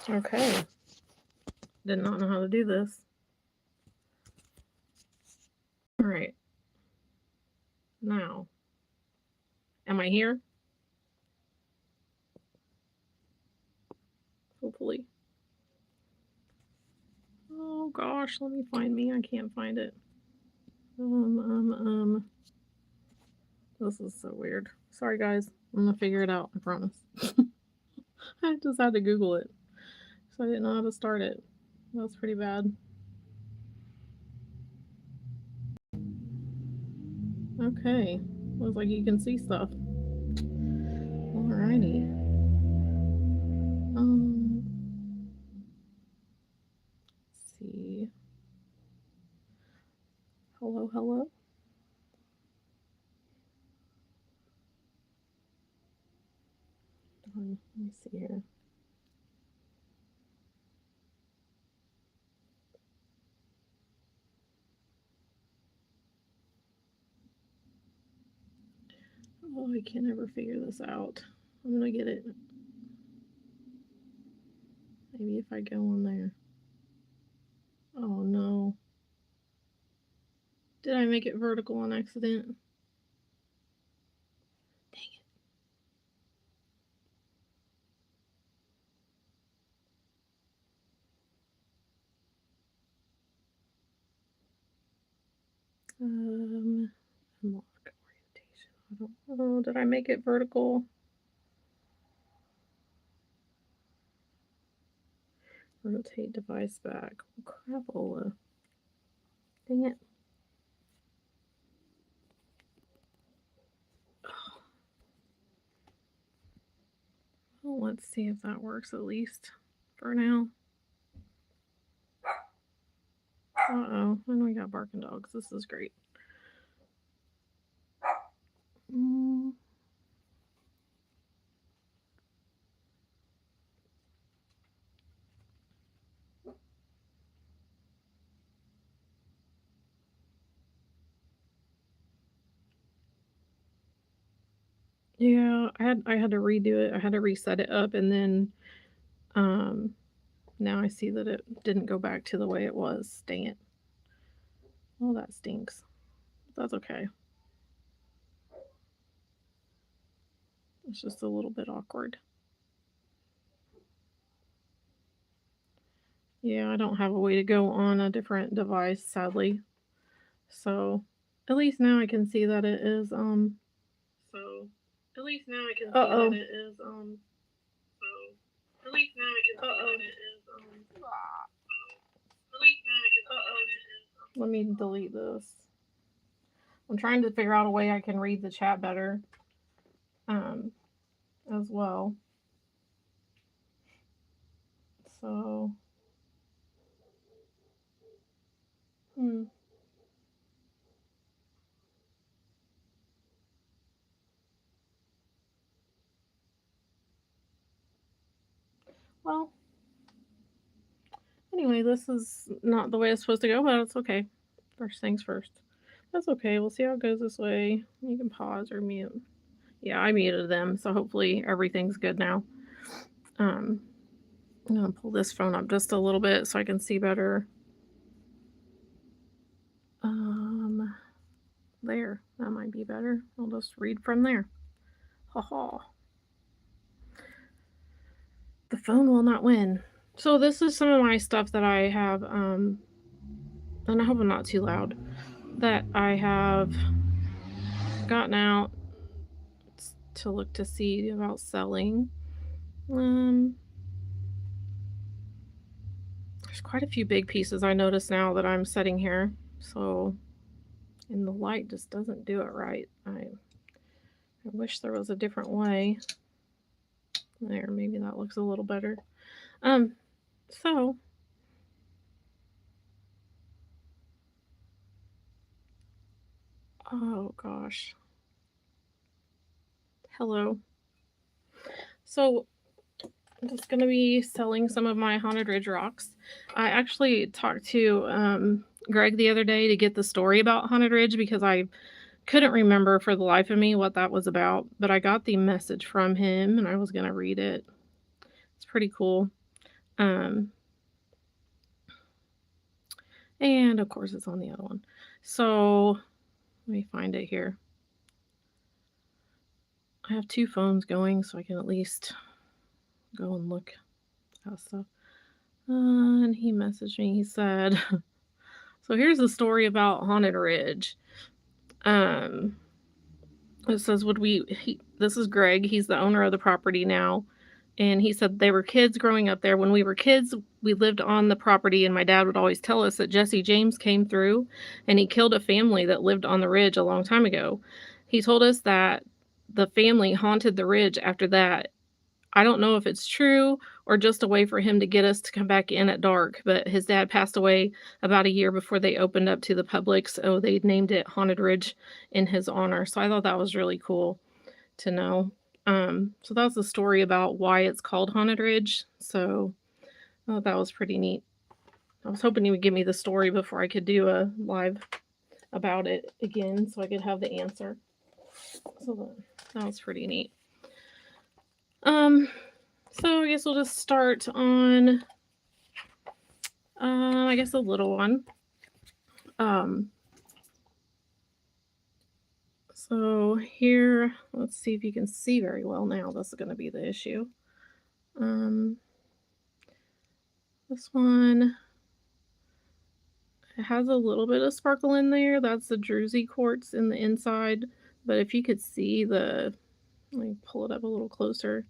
Okay. Did not know how to do this. All right. Now, am I here? Hopefully. Oh gosh, let me find me. I can't find it. This is so weird. Sorry guys. I'm gonna figure it out, I promise. I just had to Google it. So I didn't know how to start it. That's pretty bad. Okay. Looks like you can see stuff. Alrighty. Let's see. Hello, hello. Let me see here. Oh, I can't ever figure this out. I'm gonna get it. Maybe if I go on there. Oh no. Did I make it vertical on accident? Dang it. Unlock orientation. I don't know. Did I make it vertical? Rotate device back. Oh, crapola. Dang it. Well, let's see if that works at least for now. Uh-oh. And we got barking dogs. This is great. Yeah, I had to redo it. I had to reset it up, and then now I see that it didn't go back to the way it was. Dang it. Oh, that stinks. That's okay. It's just a little bit awkward. Yeah, I don't have a way to go on a different device, sadly. So, at least now I can see that it is so at least now I can see that it is so at least now I can see that it is at least now I can see that it is Let me delete this. I'm trying to figure out a way I can read the chat better as well. So well, anyway, this is not the way it's supposed to go, but it's okay. First things first. That's okay. We'll see how it goes this way. You can pause or mute. Yeah, I muted them, so hopefully everything's good now. I'm gonna pull this phone up just a little bit so I can see better. There, that might be better. I'll just read from there. Ha. The phone will not win. So this is some of my stuff that I have, and I hope I'm not too loud, that I have gotten out to look to see about selling. There's quite a few big pieces I notice now that I'm setting here. So, and the light just doesn't do it right. I wish there was a different way. There, maybe that looks a little better. So oh gosh. Hello. So I'm just gonna be selling some of my Haunted Ridge rocks. I actually talked to Greg the other day to get the story about Haunted Ridge because I couldn't remember for the life of me what that was about, but I got the message from him and I was gonna read it. It's pretty cool. Um, and of course it's on the other one. So let me find it here. I have 2 phones going, so I can at least go and look at stuff. And he messaged me. He said, "So here's a story about Haunted Ridge." Um, it says, this is Greg. He's the owner of the property now. And he said they were kids growing up there. When we were kids, we lived on the property, and my dad would always tell us that Jesse James came through and he killed a family that lived on the ridge a long time ago. He told us that the family haunted the ridge after that. I don't know if it's true or just a way for him to get us to come back in at dark, but his dad passed away about a year before they opened up to the public, so they named it Haunted Ridge in his honor. So I thought that was really cool to know. So that's the story about why it's called Haunted Ridge. So I thought that was pretty neat. I was hoping he would give me the story before I could do a live about it again so I could have the answer. So that was pretty neat. So I guess we'll just start on, I guess a little one. So here, let's see if you can see very well now. This is going to be the issue. This one, it has a little bit of sparkle in there. That's the druzy quartz in the inside. But if you could see let me pull it up a little closer.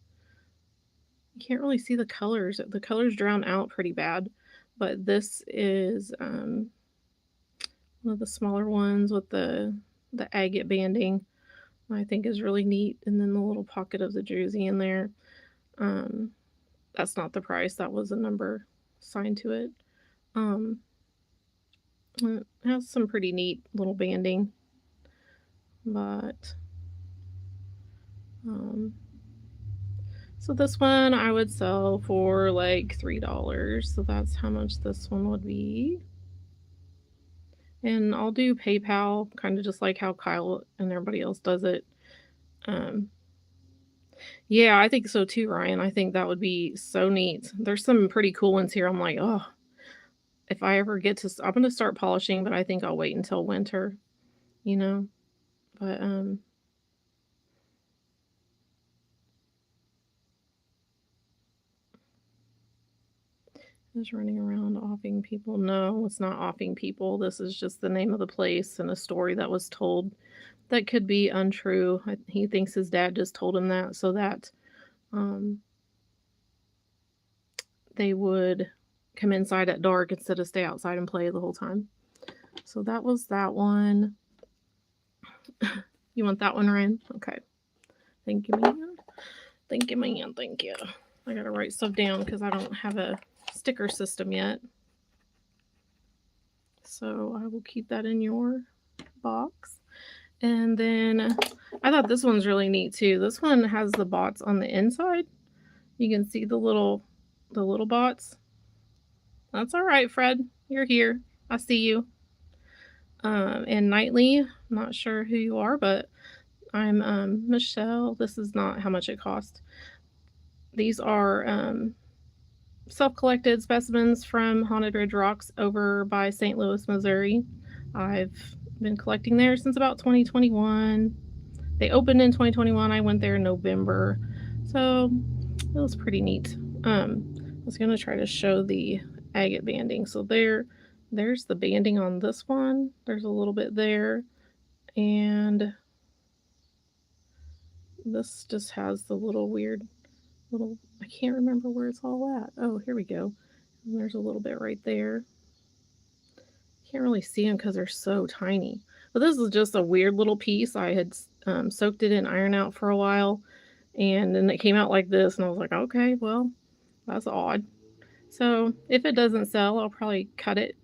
You can't really see the colors. The colors drown out pretty bad. But this is one of the smaller ones with the agate banding. I think is really neat. And then the little pocket of the druzy in there. That's not the price. That was a number signed to it. It has some pretty neat little banding. But so this one I would sell for like $3. So that's how much this one would be. And I'll do PayPal, kind of just like how Kyle and everybody else does it. Yeah, I think so too, Ryan. I think that would be so neat. There's some pretty cool ones here. I'm like, oh, if I ever get to, I'm going to start polishing, but I think I'll wait until winter, you know. But is running around offing people. No, it's not offing people. This is just the name of the place and a story that was told that could be untrue. He thinks his dad just told him that so that they would come inside at dark instead of stay outside and play the whole time. So that was that one. You want that one, Ryan? Okay. Thank you, man. Thank you, man. Thank you. I gotta write stuff down because I don't have a sticker system yet. So I will keep that in your box. And then I thought this one's really neat too. This one has the bots on the inside. You can see the little bots. That's all right, Fred. You're here. I see you. And Nightly, I'm not sure who you are, but I'm Michelle. This is not how much it cost. These are self-collected specimens from Haunted Ridge Rocks over by St. Louis, Missouri. I've been collecting there since about 2021. They opened in 2021. I went there in November. So it was pretty neat. I was going to try to show the agate banding. So there's the banding on this one. There's a little bit there. And this just has the little weird little, I can't remember where it's all at. Oh, here we go. And there's a little bit right there. Can't really see them because they're so tiny. But this is just a weird little piece. I had soaked it in iron out for a while. And then it came out like this. And I was like, okay, well, that's odd. So if it doesn't sell, I'll probably cut it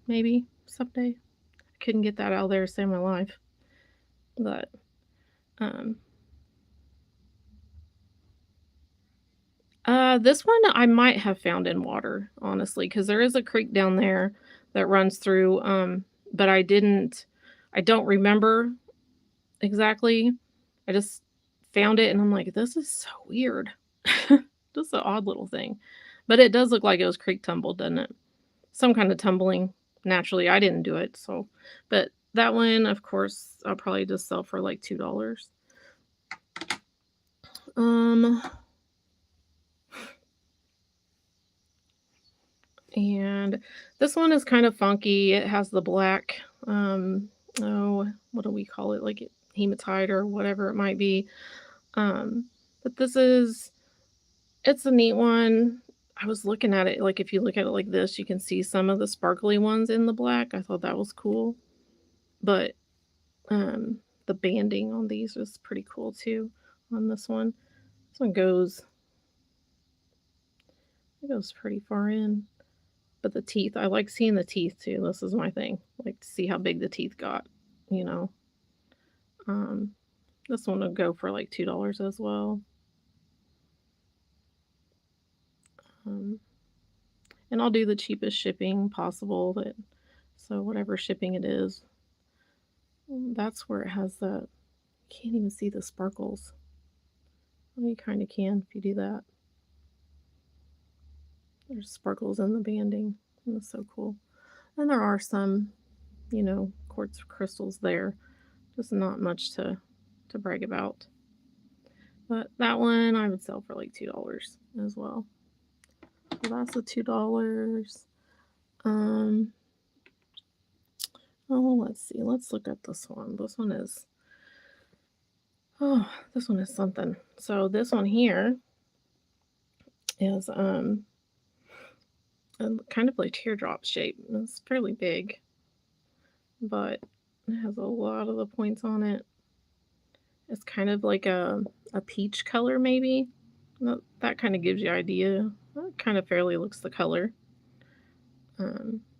maybe someday. I couldn't get that out of there to save my life. But this one I might have found in water, honestly, because there is a creek down there that runs through. But I don't remember exactly. I just found it and I'm like, this is so weird. Just an odd little thing. But it does look like it was creek tumbled, doesn't it? Some kind of tumbling naturally. I didn't do it, so but that one, of course, I'll probably just sell for like $2. Um, and this one is kind of funky. It has the black, oh, what do we call it? Like hematite or whatever it might be. Um, but it's a neat one. I was looking at it, like if you look at it like this, you can see some of the sparkly ones in the black. I thought that was cool. But um, the banding on these was pretty cool too on this one. This one goes it goes pretty far in. But the teeth, I like seeing the teeth too. This is my thing. I like to see how big the teeth got, you know. Um, this one would go for like $2 as well. Um, and I'll do the cheapest shipping possible. That so whatever shipping it is, that's where it has the. You can't even see the sparkles. Well, you kind of can if you do that. There's sparkles in the banding. That's so cool. And there are some, quartz crystals there. Just not much to brag about. But that one I would sell for like $2 as well. So that's the $2. Um oh, let's see. Let's look at this one. This one is something. So this one here is kind of like teardrop shape. It's fairly big, but it has a lot of the points on it. It's kind of like a peach color, maybe. That kind of gives you an idea. That kind of fairly looks the color. But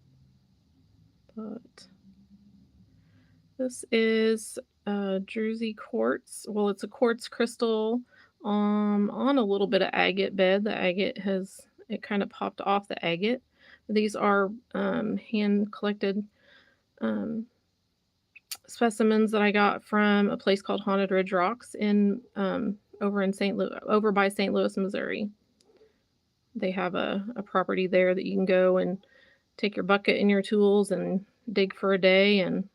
this is Druzy quartz. Well, it's a quartz crystal on a little bit of agate bed. The agate it kind of popped off the agate. These are hand collected specimens that I got from a place called Haunted Ridge Rocks in over by St. Louis, Missouri. They have a property there that you can go and take your bucket and your tools and dig for a day, and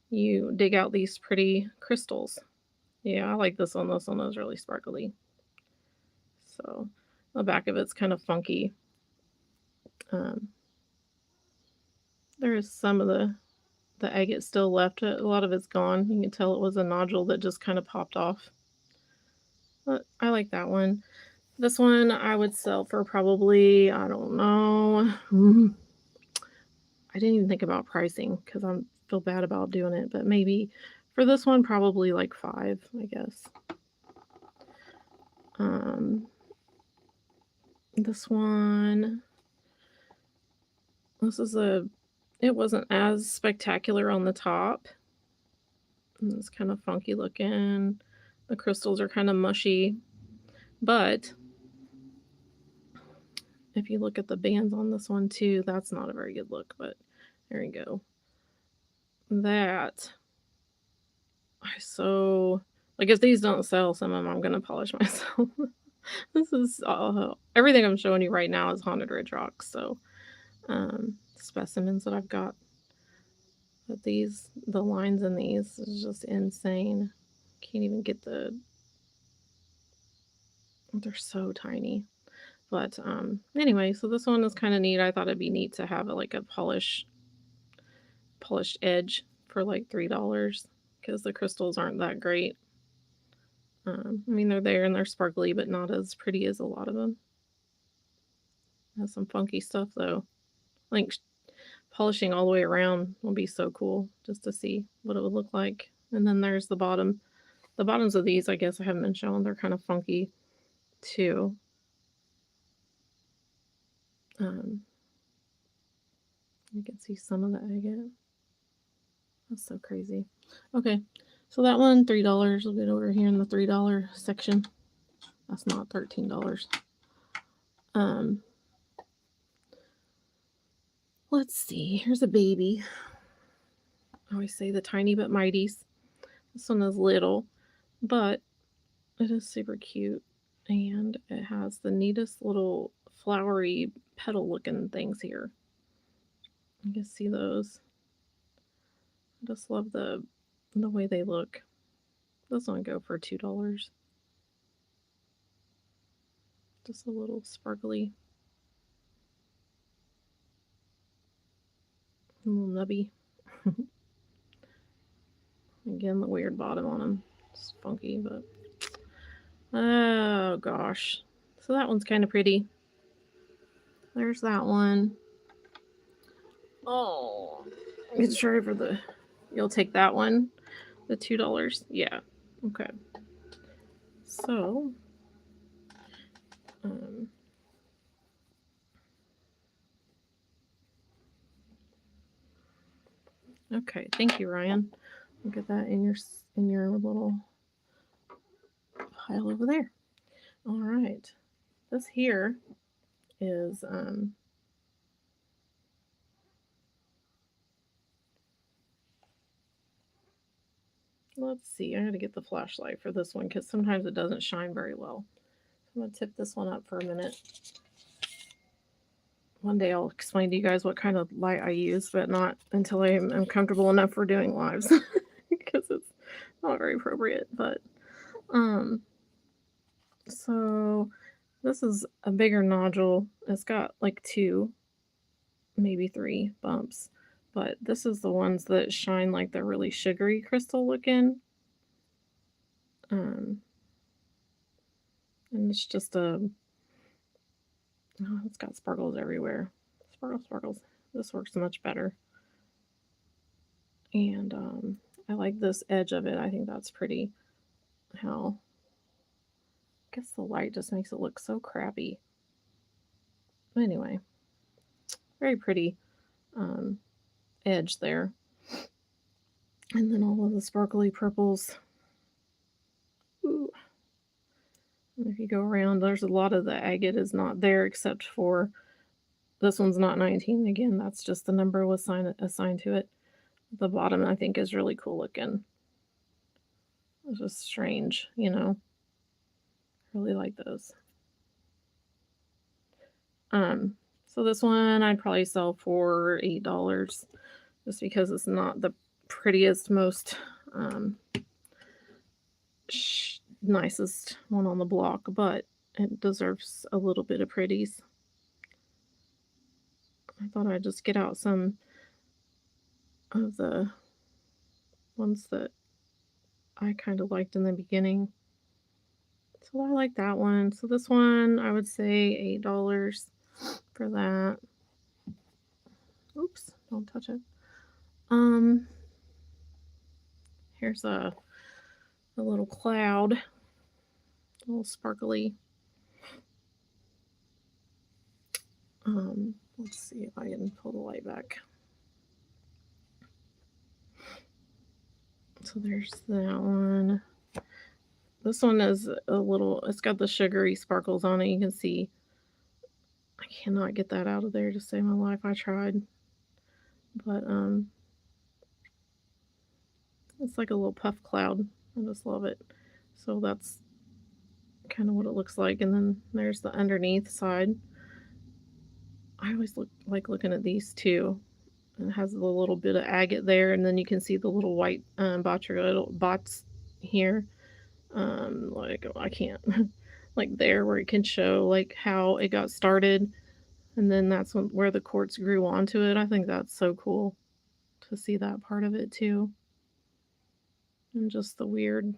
you dig out these pretty crystals. Yeah, I like this one. This one is really sparkly. So the back of it's kind of funky. There is some of the agate still left. A lot of it's gone. You can tell it was a nodule that just kind of popped off. But I like that one. This one I would sell for probably, I don't know. I didn't even think about pricing because I feel bad about doing it. But maybe for this one, probably like $5, I guess. This one, it wasn't as spectacular on the top. It's kind of funky looking. The crystals are kind of mushy. But if you look at the bands on this one too, that's not a very good look, but there you go. That, like if these don't sell, some of them I'm going to polish myself. This is everything I'm showing you right now is Haunted Ridge Rocks. So specimens that I've got. But the lines in these is just insane. Can't even get they're so tiny. But anyway, so this one is kind of neat. I thought it'd be neat to have like a polished edge for like $3 because the crystals aren't that great. I mean, they're there and they're sparkly, but not as pretty as a lot of them. Has some funky stuff though. Like polishing all the way around will be so cool just to see what it would look like. And then there's the bottom. The bottoms of these, I guess I haven't been shown. They're kind of funky too. You can see some of the agate. That's so crazy. Okay, so that one, $3. We'll get over here in the $3 section. That's not $13. Let's see. Here's a baby. I always say the tiny but mighties. This one is little, but it is super cute. And it has the neatest little flowery petal looking things here. You can see those. I just love the way they look. This one go for $2. Just a little sparkly, a little nubby. Again, the weird bottom on them. It's funky, but oh gosh. So that one's kind of pretty. There's that one. Oh, it's sorry for the. You'll take that one, the $2. Yeah. Okay. So, okay. Thank you, Ryan. I'll get that in your little pile over there. All right. This here is let's see. I got to get the flashlight for this one because sometimes it doesn't shine very well. I'm gonna tip this one up for a minute. One day I'll explain to you guys what kind of light I use, but not until I'm comfortable enough for doing lives because it's not very appropriate. But so this is a bigger nodule. It's got like 2, maybe 3 bumps, but this is the ones that shine like the really sugary crystal looking. And it's just it's got sparkles everywhere. Sparkles. This works much better. And I like this edge of it. I think that's pretty. How I guess the light just makes it look so crappy. But anyway, very pretty edge there. And then all of the sparkly purples. Ooh. And if you go around, there's a lot of the agate is not there except for this one's not 19. Again, that's just the number was assigned to it. The bottom, I think, is really cool looking. It's just strange, you know. Really like those. So this one I'd probably sell for $8 just because it's not the prettiest, most nicest one on the block, but it deserves a little bit of pretties. I thought I'd just get out some of the ones that I kind of liked in the beginning. So I like that one. So this one, I would say $8 for that. Oops, don't touch it. Here's a little cloud, a little sparkly. Let's see if I can pull the light back. So there's that one. This one is a little, it's got the sugary sparkles on it. You can see I cannot get that out of there to save my life. I tried. But it's like a little puff cloud. I just love it. So that's kind of what it looks like. And then there's the underneath side. I always like looking at these too. It has a little bit of agate there, and then you can see the little white bots here. Like I can't like there where it can show like how it got started, and then that's where the quartz grew onto it. I think that's so cool to see that part of it too, and just the weirdness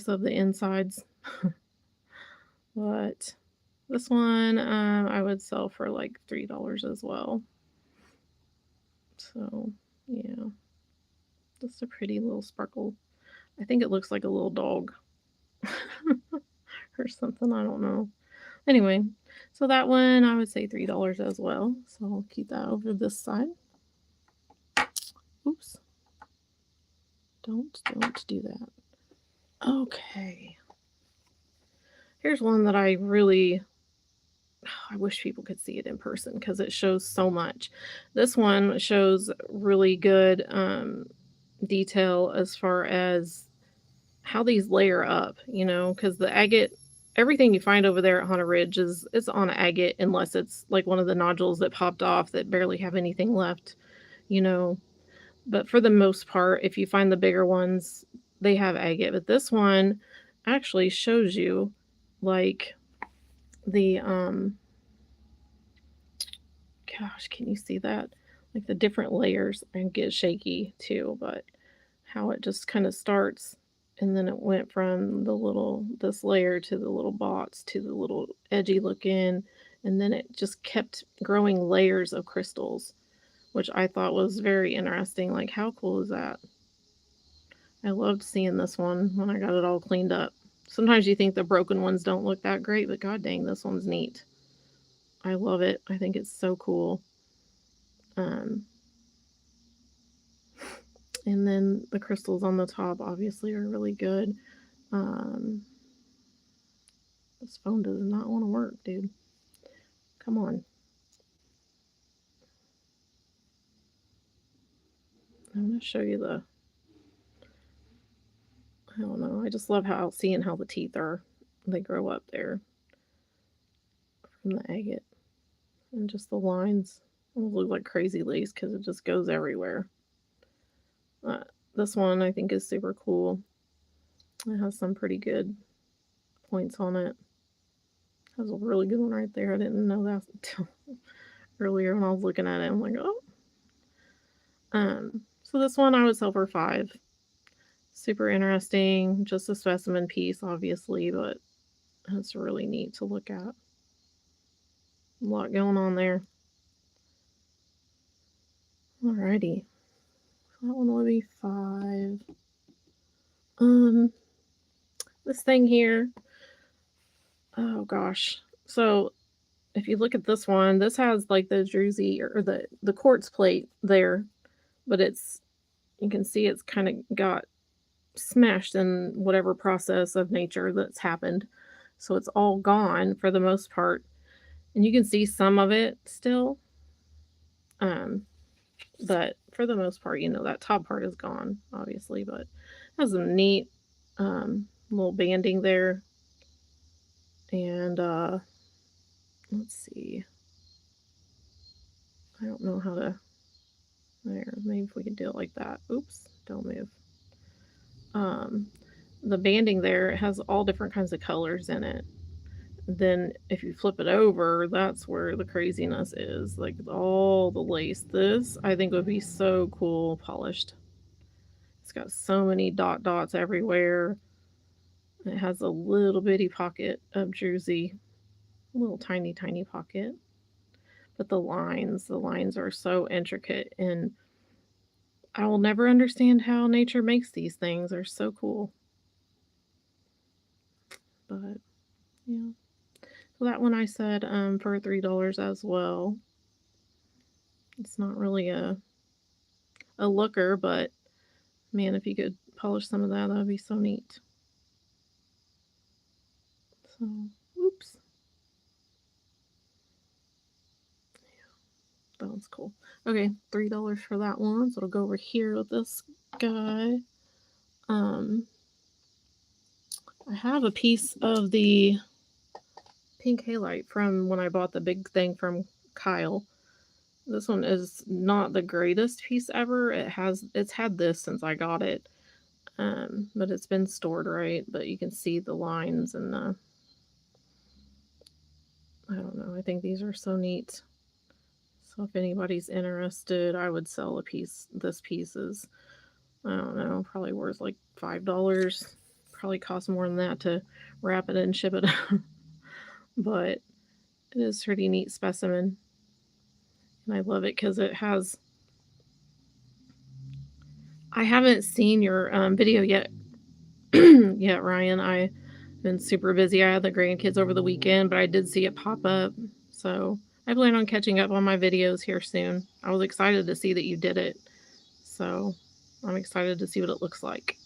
of the insides. But this one I would sell for like $3 as well. So yeah, just a pretty little sparkle. I think it looks like a little dog or something. I don't know. Anyway, so that one I would say $3 as well. So I'll keep that over this side. Oops. Don't do that. Okay. Here's one that I wish people could see it in person because it shows so much. This one shows really good detail as far as how these layer up, you know, because the agate everything you find over there at Haunted Ridge is on agate, unless it's like one of the nodules that popped off that barely have anything left, you know. But for the most part, if you find the bigger ones, they have agate. But this one actually shows you like the gosh, can you see that? Like the different layers, and get shaky too, but how it just kind of starts, and then it went from the little this layer to the little bots to the little edgy looking, and then it just kept growing layers of crystals, which I thought was very interesting. Like, how cool is that? I loved seeing this one when I got it all cleaned up. Sometimes you think the broken ones don't look that great, but god dang, this one's neat. I love it. I think it's so cool. Um, and then the crystals on the top obviously are really good. Um, this phone does not want to work, dude. Come on. I'm going to show you the, I don't know. I just love seeing how the teeth are. They grow up there from the agate. And just the lines almost look like crazy lace because it just goes everywhere. Uh, this one I think is super cool. It has some pretty good points on it. Has a really good one right there. I didn't know that until earlier when I was looking at it. I'm like, oh. So this one I would sell for $5. Super interesting. Just a specimen piece, obviously, but it's really neat to look at. A lot going on there. Alrighty. That one will be $5. This thing here. Oh gosh. So if you look at this one, this has like the druzy or the quartz plate there, but you can see it's kind of got smashed in whatever process of nature that's happened. So it's all gone for the most part. And you can see some of it still. But for the most part, that top part is gone, obviously, but it has a neat little banding there. And let's see. I don't know how to. There, maybe if we could do it like that. Oops, don't move. The banding there has all different kinds of colors in it. Then if you flip it over, that's where the craziness is. Like all the lace. This I think would be so cool polished. It's got so many dots everywhere. It has a little bitty pocket of druzy, a little tiny pocket. But the lines are so intricate, and I will never understand how nature makes these things. They're so cool. But yeah. So that one I said for $3 as well. It's not really a looker, but man, if you could polish some of that would be so neat. So, oops. Yeah, that one's cool. Okay, $3 for that one. So it'll go over here with this guy. I have a piece of the pink halite from when I bought the big thing from Kyle. This one is not the greatest piece ever. It's had this since I got it. But it's been stored right, but you can see the lines and I don't know. I think these are so neat. So if anybody's interested, I would sell a piece. This piece is, I don't know, probably worth like $5. Probably costs more than that to wrap it and ship it. But it is a pretty neat specimen. And I love it because it has. I haven't seen your video yet, Ryan. I've been super busy. I had the grandkids over the weekend, but I did see it pop up. So I plan on catching up on my videos here soon. I was excited to see that you did it. So I'm excited to see what it looks like.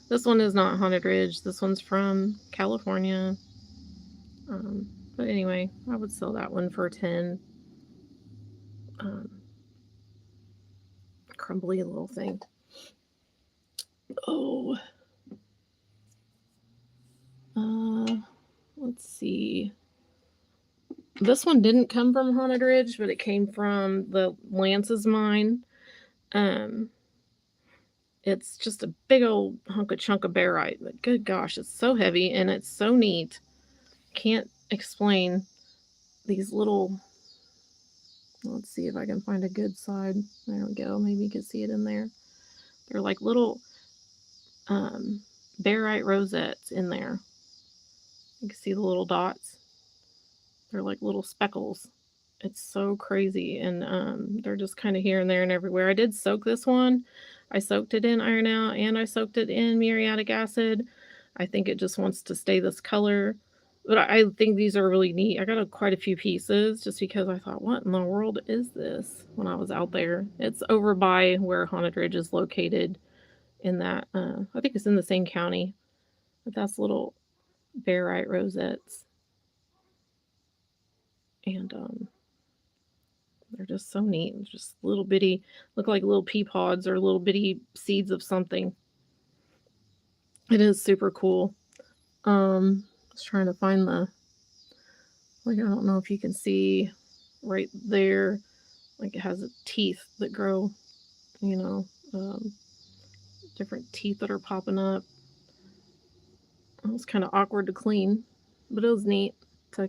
This one is not Haunted Ridge. This one's from California. But anyway, I would sell that one for 10. Crumbly little thing. Oh. let's see. This one didn't come from Haunted Ridge, but it came from the Lance's mine. It's just a big old hunk of chunk of barite, but good gosh, it's so heavy and it's so neat. Can't explain these little. Let's see if I can find a good side. There we go. Maybe you can see it in there. They're like little barite rosettes in there. You can see the little dots. They're like little speckles. It's so crazy, and they're just kind of here and there and everywhere. I did soak this one. I soaked it in iron out, and I soaked it in muriatic acid. I think it just wants to stay this color. But I think these are really neat. I got quite a few pieces just because I thought, what in the world is this when I was out there? It's over by where Haunted Ridge is located in that, I think it's in the same county. But that's little barite rosettes. And they're just so neat. Just little bitty, look like little pea pods or little bitty seeds of something. It is super cool. I was trying to find the, like, I don't know if you can see right there, like it has teeth that grow, you know, different teeth that are popping up. It was kind of awkward to clean, but it was neat to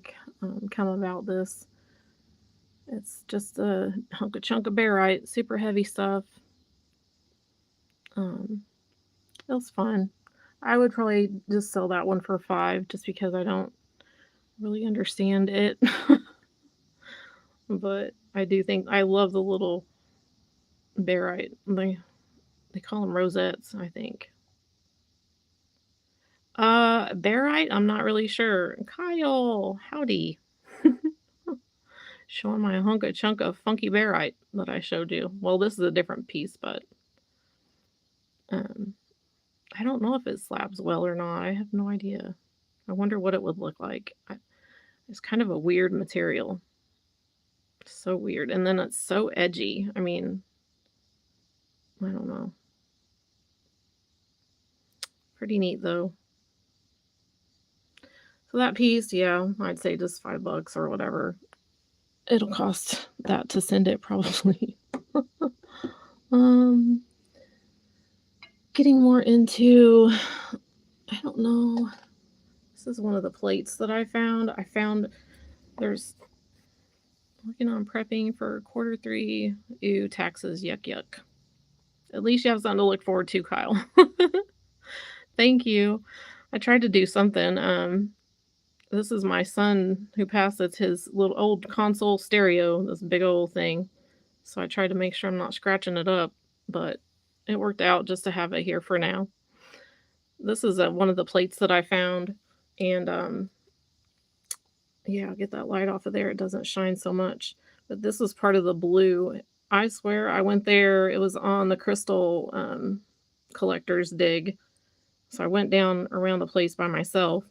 come about this. It's just a chunk of barite, super heavy stuff. It was fun. I would probably just sell that one for $5 just because I don't really understand it. But I do think I love the little barite. They call them rosettes, I think. Barite, I'm not really sure. Kyle, howdy. Showing my chunk of funky barite that I showed you. Well, this is a different piece, but I don't know if it slabs well or not. I have no idea. I wonder what it would look like. It's kind of a weird material. So weird. And then it's so edgy. I mean, I don't know. Pretty neat though. So that piece, yeah, I'd say just $5 or whatever. It'll cost that to send it probably. Getting more into, I don't know. This is one of the plates that I found. There's working on prepping for Q3. Ew, taxes, yuck, yuck. At least you have something to look forward to, Kyle. Thank you. I tried to do something. This is my son who passed. It's his little old console stereo, this big old thing. So I tried to make sure I'm not scratching it up, but it worked out just to have it here for now. This is one of the plates that I found, and yeah, I'll get that light off of there. It doesn't shine so much, but this was part of the blue. I swear I went there. It was on the crystal collector's dig. So I went down around the place by myself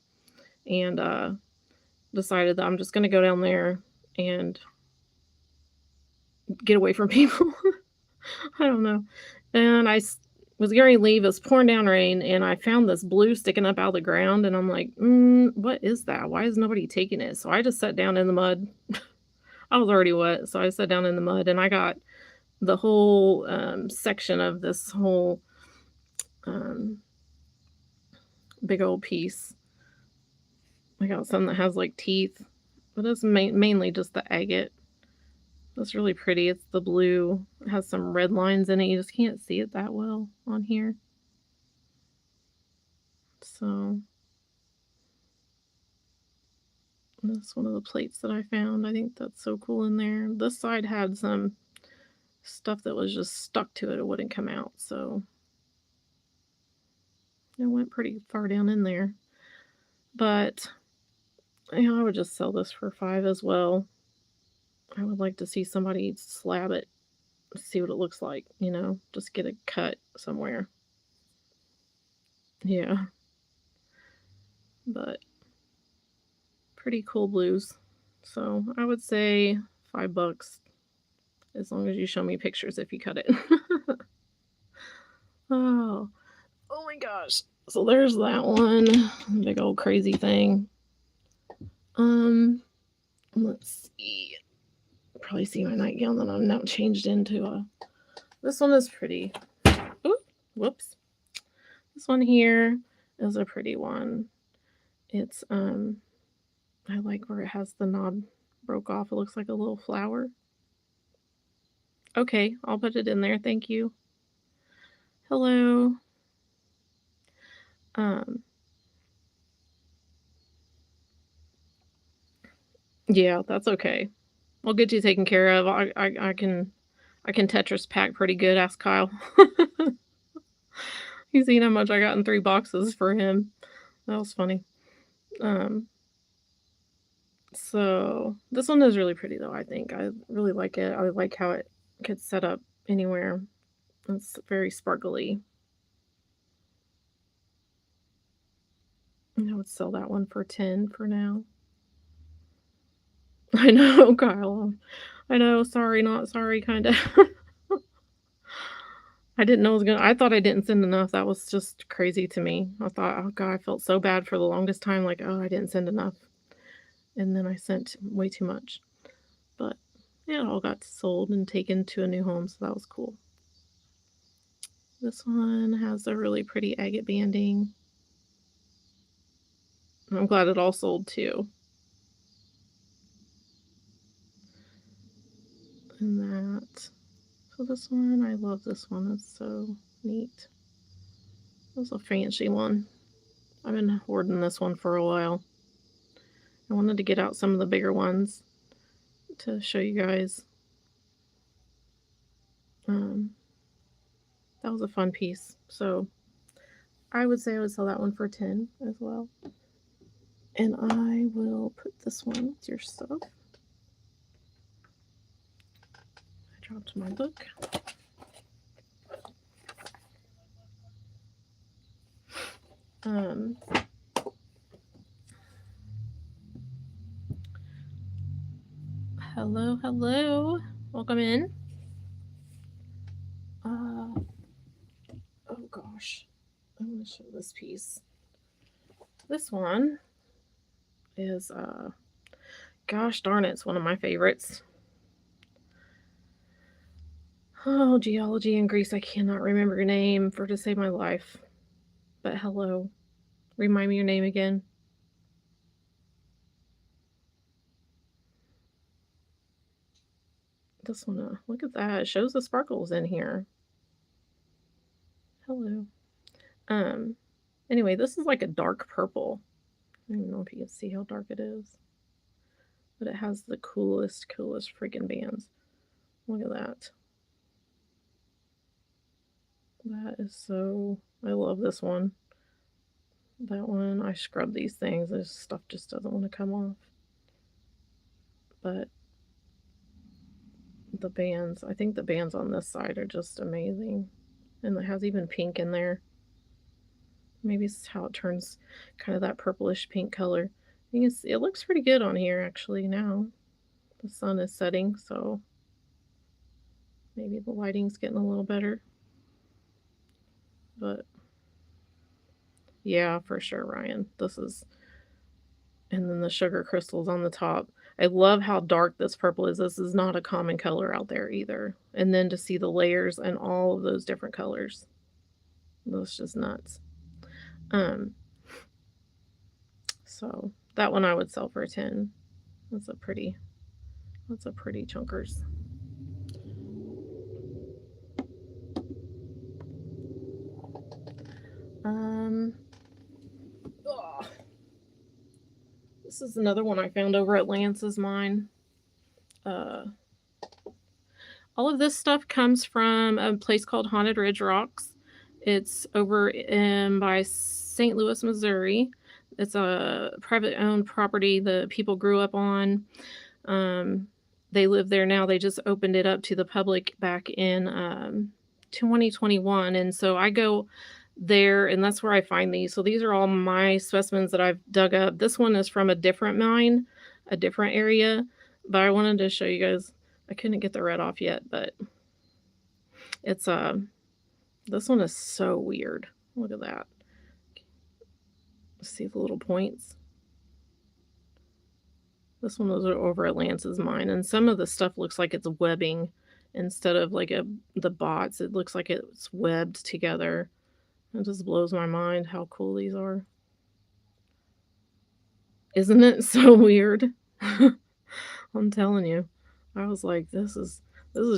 and decided that I'm just going to go down there and get away from people. I don't know. And I was going to leave. It was pouring down rain, and I found this blue sticking up out of the ground, and I'm like, what is that? Why is nobody taking it? So I just sat down in the mud. I was already wet, so I sat down in the mud, and I got the whole section of this whole big old piece. I got some that has like teeth, but it's mainly just the agate. That's really pretty. It's the blue. It has some red lines in it. You just can't see it that well on here. So that's one of the plates that I found. I think that's so cool in there. This side had some stuff that was just stuck to it. It wouldn't come out. So it went pretty far down in there. But you know, I would just sell this for $5 as well. I would like to see somebody slab it, see what it looks like, you know, just get a cut somewhere. Yeah. But pretty cool blues. So I would say $5 as long as you show me pictures if you cut it. Oh my gosh. So there's that one big old crazy thing. Let's see. Probably see my nightgown that I'm now changed into a. This one is pretty. Ooh, whoops. This one here is a pretty one. It's I like where it has the knob broke off. It looks like a little flower. Okay, I'll put it in there. Thank you. Hello. Yeah, that's okay. I'll get you taken care of. I can Tetris pack pretty good. Ask Kyle. He's seen how much I got in 3 boxes for him. That was funny. So this one is really pretty though, I think. I really like it. I like how it gets set up anywhere. It's very sparkly. I would sell that one for 10 for now. I know, Kyle. I know, sorry, not sorry, kinda. I didn't know it was gonna I thought I didn't send enough. That was just crazy to me. I thought, "Oh god," I felt so bad for the longest time, like, "Oh, I didn't send enough." And then I sent way too much. But yeah, it all got sold and taken to a new home, so that was cool. This one has a really pretty agate banding. I'm glad it all sold too. And that. So this one, I love this one. It's so neat. This is a fancy one. I've been hoarding this one for a while. I wanted to get out some of the bigger ones to show you guys. That was a fun piece. So I would say I would sell that one for 10 as well. And I will put this one with your stuff. I dropped my book. Hello, hello. Welcome in. Oh gosh. I want to show this piece. This one is gosh darn it, it's one of my favorites. Oh, geology in Greece. I cannot remember your name for to save my life. But hello. Remind me your name again. This one, look at that. It shows the sparkles in here. Hello. Anyway, this is like a dark purple. I don't know if you can see how dark it is. But it has the coolest freaking bands. Look at that. That is so... I love this one. That one, I scrub these things. This stuff just doesn't want to come off. But the bands, I think the bands on this side are just amazing. And it has even pink in there. Maybe it's how it turns kind of that purplish pink color. You can see, it looks pretty good on here actually now. The sun is setting, so maybe the lighting's getting a little better. But yeah, for sure, Ryan. This is... And then the sugar crystals on the top. I love how dark this purple is. This is not a common color out there either. And then to see the layers and all of those different colors. That's just nuts. So that one I would sell for 10. That's a pretty chunkers. Oh, this is another one I found over at Lance's mine. All of this stuff comes from a place called Haunted Ridge Rocks. It's over by St. Louis, Missouri. It's a private owned property the people grew up on. They live there now. They just opened it up to the public back in 2021. And so I go there and that's where I find these. So these are all my specimens that I've dug up. This one is from a different mine, a different area, but I wanted to show you guys. I couldn't get the red off yet, but it's this one is so weird. Look at that. See the little points? This one was over at Lance's mine, and some of the stuff looks like it's webbing instead of like the bots. It looks like it's webbed together. It just blows my mind how cool these are. Isn't it so weird? I'm telling you. I was like, this is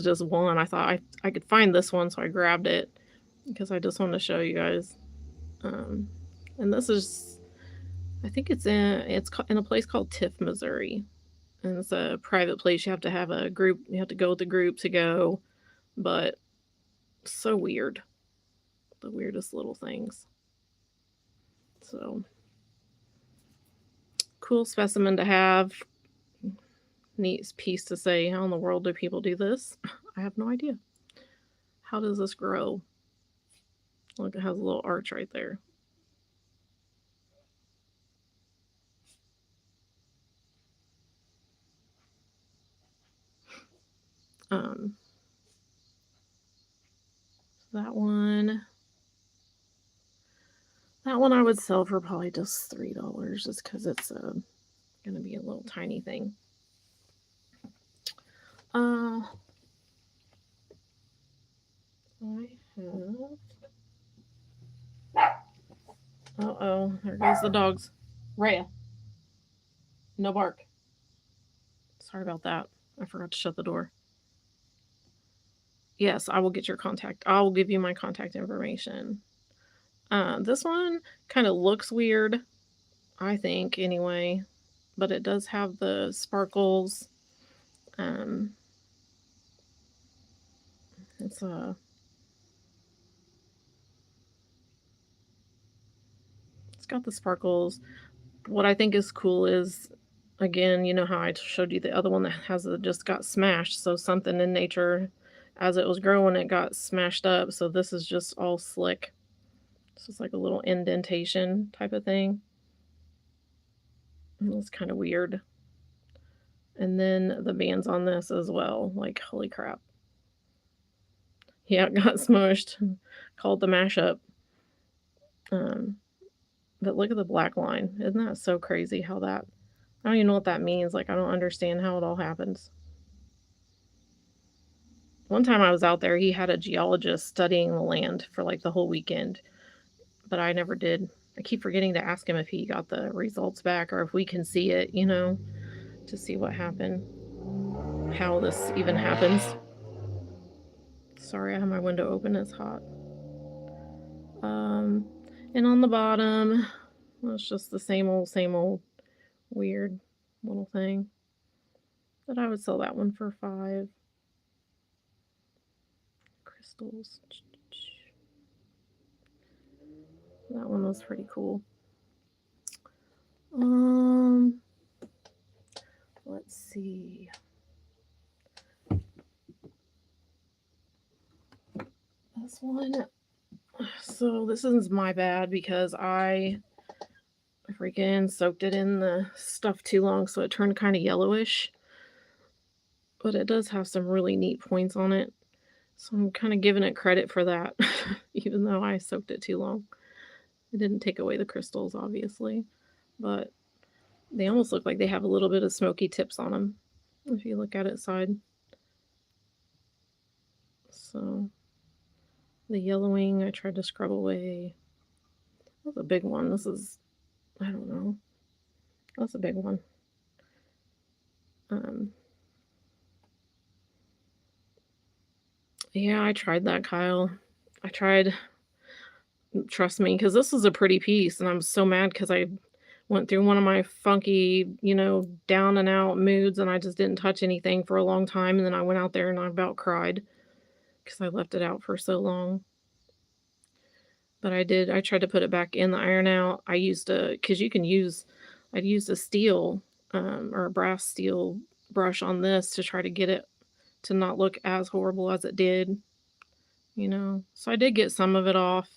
just one. I thought I could find this one, so I grabbed it because I just wanted to show you guys. And this is, I think it's in a place called Tiff, Missouri, and it's a private place. You have to have a group. You have to go with the group to go, but so weird. The weirdest little things. So cool specimen to have. Neat piece to say, how in the world do people do this? I have no idea. How does this grow? Look, it has a little arch right there. That one I would sell for probably just $3 just because it's going to be a little tiny thing. I have... Uh-oh, there goes the dogs. Rhea, no bark. Sorry about that. I forgot to shut the door. Yes, I will get your contact. I will give you my contact information. This one kind of looks weird, I think, anyway. But it does have the sparkles. It's got the sparkles. What I think is cool is, again, you know how I showed you the other one that has just got smashed. So something in nature, as it was growing, it got smashed up. So this is just all slick. It's just like a little indentation type of thing. And it's kind of weird. And then the bands on this as well. Like, holy crap. Yeah, it got smushed. Called the mashup. But look at the black line. Isn't that so crazy how that... I don't even know what that means. Like, I don't understand how it all happens. One time I was out there, he had a geologist studying the land for like the whole weekend. But I never did. I keep forgetting to ask him if he got the results back or if we can see it, you know, to see what happened. How this even happens. Sorry, I have my window open. It's hot. And on the bottom, it's just the same old weird little thing. But I would sell that one for $5. Crystals. That one was pretty cool. Let's see. This one. So this is my bad because I freaking soaked it in the stuff too long, so it turned kind of yellowish. But it does have some really neat points on it. So I'm kind of giving it credit for that, even though I soaked it too long. It didn't take away the crystals, obviously, but they almost look like they have a little bit of smoky tips on them, if you look at it side. So the yellowing, I tried to scrub away. That's a big one. This is, I don't know. That's a big one. Yeah, I tried that, Kyle. I tried. Trust me, because this was a pretty piece, and I'm so mad because I went through one of my funky, you know, down and out moods, and I just didn't touch anything for a long time, and then I went out there and I about cried because I left it out for so long. But I tried to put it back in the iron out. I used because you can use, I'd used a steel or a brass steel brush on this to try to get it to not look as horrible as it did, you know. So I did get some of it off.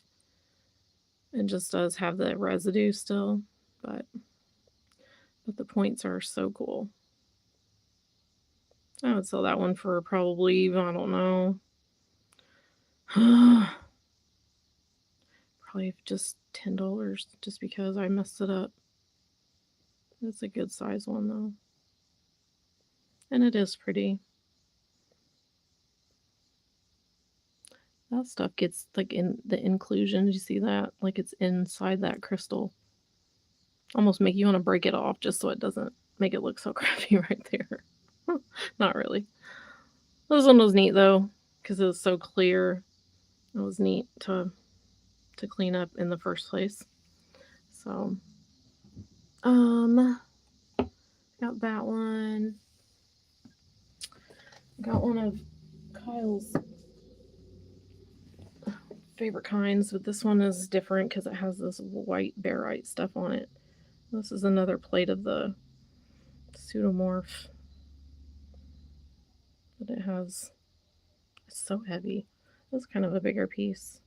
It just does have the residue still, but the points are so cool. I would sell that one for probably, I don't know, probably just $10 just because I messed it up. It's a good size one though. And it is pretty. That stuff gets, like, in the inclusion, you see that? Like, it's inside that crystal. Almost make you wanna break it off just so it doesn't make it look so crappy right there. Not really. This one was neat, though, because it was so clear. It was neat to clean up in the first place. So, um, got that one. Got one of Kyle's favorite kinds, but this one is different because it has this white barite stuff on it. This is another plate of the pseudomorph, but it has, it's so heavy. It's kind of a bigger piece.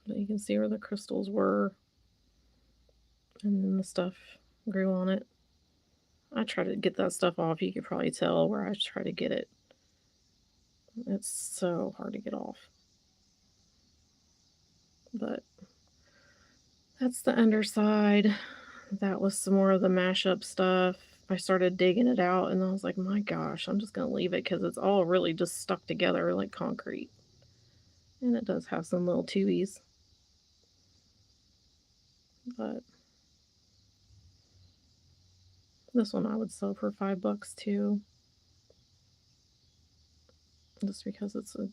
But you can see where the crystals were, and then the stuff grew on it. I try to get that stuff off. You could probably tell where I try to get it. It's so hard to get off. But that's the underside. That was some more of the mashup stuff. I started digging it out and I was like, my gosh, I'm just going to leave it because it's all really just stuck together like concrete. And it does have some little tubies. But this one I would sell for $5 too. Just because it's a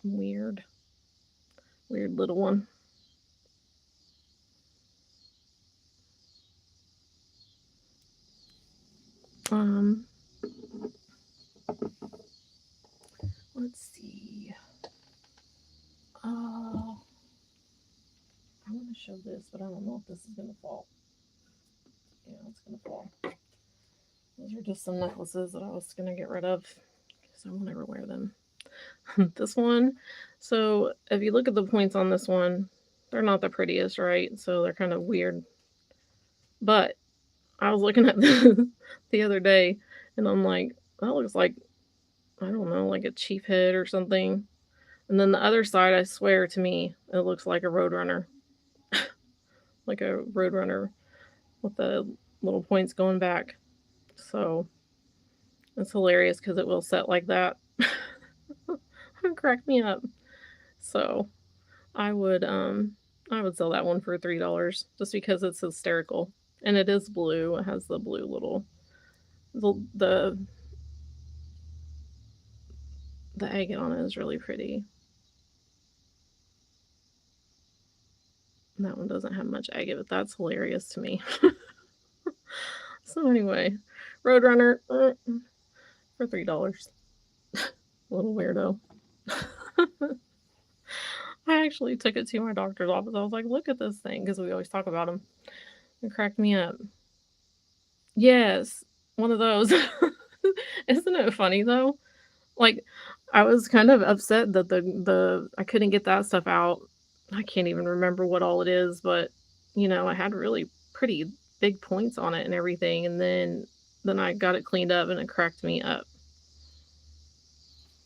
weird little one. Let's see. I want to show this, but I don't know if this is gonna fall. Yeah, it's gonna fall. Those are just some necklaces that I was gonna get rid of because I won't ever wear them. This one, so if you look at the points on this one, they're not the prettiest, right? So they're kind of weird. But I was looking at this the other day, and I'm like, that looks like, I don't know, like a chief head or something. And then the other side, I swear to me, it looks like a roadrunner. Like a roadrunner with the little points going back. So it's hilarious because it will set like that. It cracked me up. So I would sell that one for $3 just because it's hysterical. And it is blue. It has the blue little the agate on it is really pretty. And that one doesn't have much agate, but that's hilarious to me. So anyway, Roadrunner for $3. Little weirdo. I actually took it to my doctor's office. I was like, look at this thing, because we always talk about them. It cracked me up. Yes, one of those. Isn't it funny though? Like, I was kind of upset that the I couldn't get that stuff out. I can't even remember what all it is, but I had really pretty big points on it and everything, and then I got it cleaned up and it cracked me up.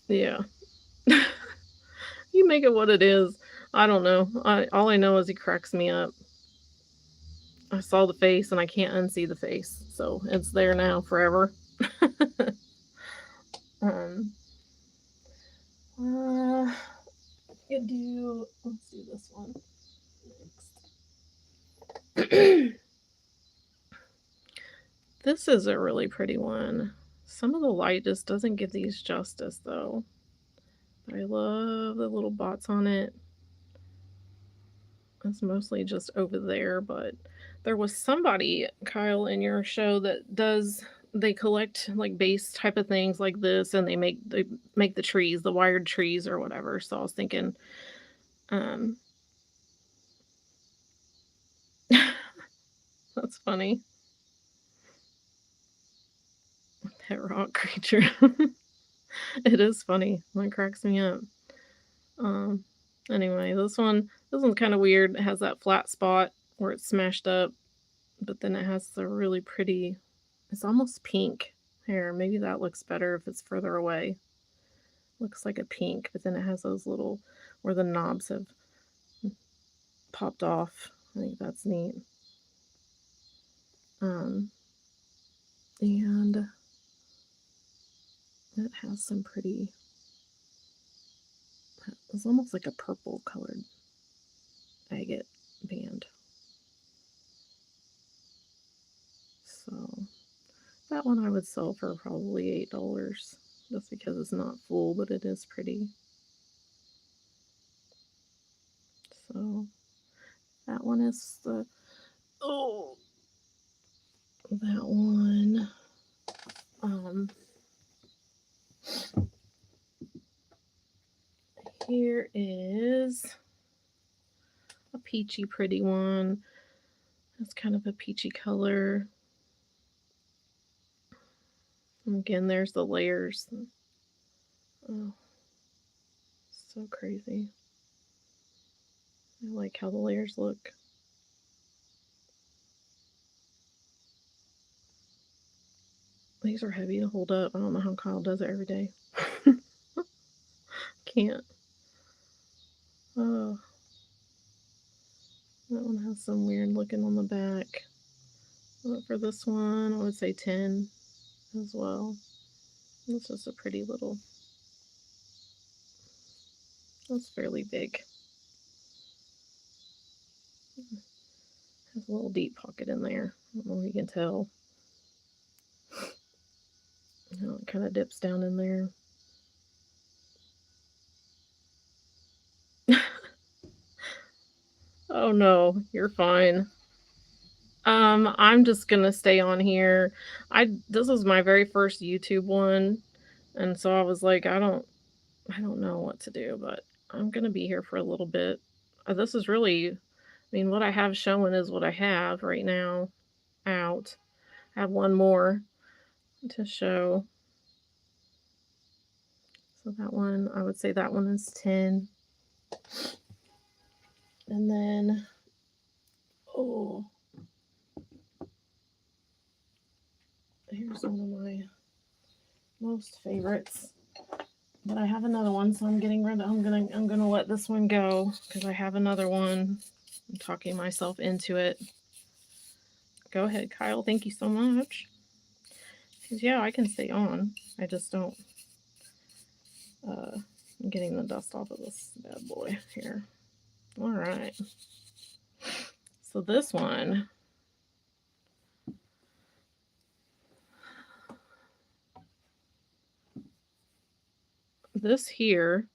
Yeah. You make it what it is. I don't know. All I know is he cracks me up. I saw the face and I can't unsee the face, so it's there now forever. um, let's do this one next. This is a really pretty one. Some of the light just doesn't give these justice though. I love the little bots on it. It's mostly just over there, but there was somebody, Kyle, in your show that they collect like base type of things like this, and they make the trees, the wired trees or whatever. So I was thinking, that's funny. That rock creature. It is funny. It cracks me up. Anyway, this one's kind of weird. It has that flat spot where it's smashed up, but then it has the really pretty, it's almost pink here. Maybe that looks better if it's further away. Looks like a pink, but then it has those little, where the knobs have popped off. I think that's neat. And it has some pretty, it's almost like a purple colored agate band. So that one I would sell for probably $8 just because it's not full, but it is pretty. So that one is the, oh, that one. Here is a peachy pretty one. It's kind of a peachy color. And again, there's the layers. Oh, so crazy. I like how the layers look. These are heavy to hold up. I don't know how Kyle does it every day. Can't. Oh, that one has some weird looking on the back. But for this one, I would say 10 as well. It's just a pretty little, that's fairly big. Has a little deep pocket in there. I don't know if you can tell. You know, it kind of dips down in there. Oh no, you're fine. I'm just gonna stay on here. This was my very first YouTube one, and so I was like, I don't know what to do, but I'm gonna be here for a little bit. This is really, I mean, what I have showing is what I have right now out. I have one more to show. So that one, I would say that one is 10. And then, oh, here's one of my most favorites. But I have another one, so I'm getting rid of, I'm gonna let this one go because I have another one. I'm talking myself into it. Go ahead, Kyle. Thank you so much. Because yeah, I can stay on. I just don't. I'm getting the dust off of this bad boy here. All right. So this one, this here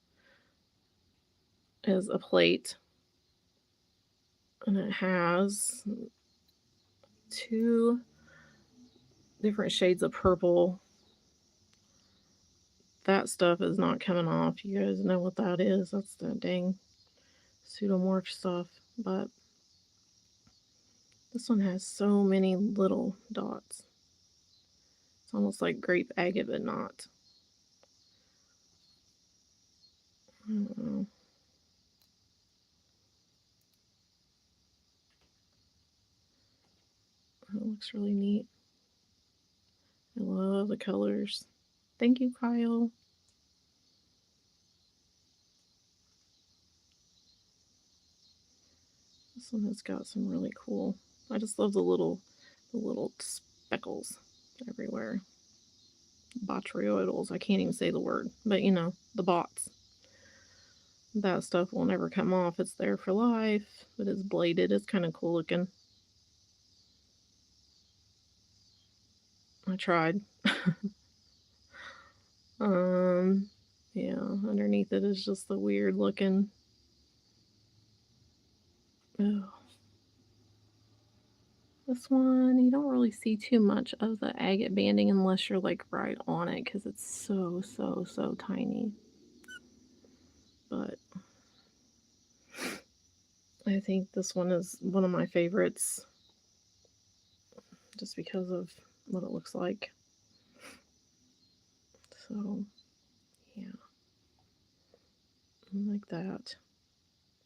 is a plate, and it has 2 different shades of purple. That stuff is not coming off. You guys know what that is. That's the dang pseudomorph stuff. But this one has so many little dots. It's almost like grape agate, but not. I don't know. That looks really neat. I love the colors. Thank you, Kyle. This one has got some really cool. I just love the little speckles everywhere. Botryoidals. I can't even say the word, but you know, the bots. That stuff will never come off. It's there for life, but it's bladed. It's kind of cool looking. I tried. Yeah, underneath it is just the weird looking. Oh. This one, you don't really see too much of the agate banding unless you're like right on it because it's so tiny. But I think this one is one of my favorites just because of what it looks like. So, yeah. I like that.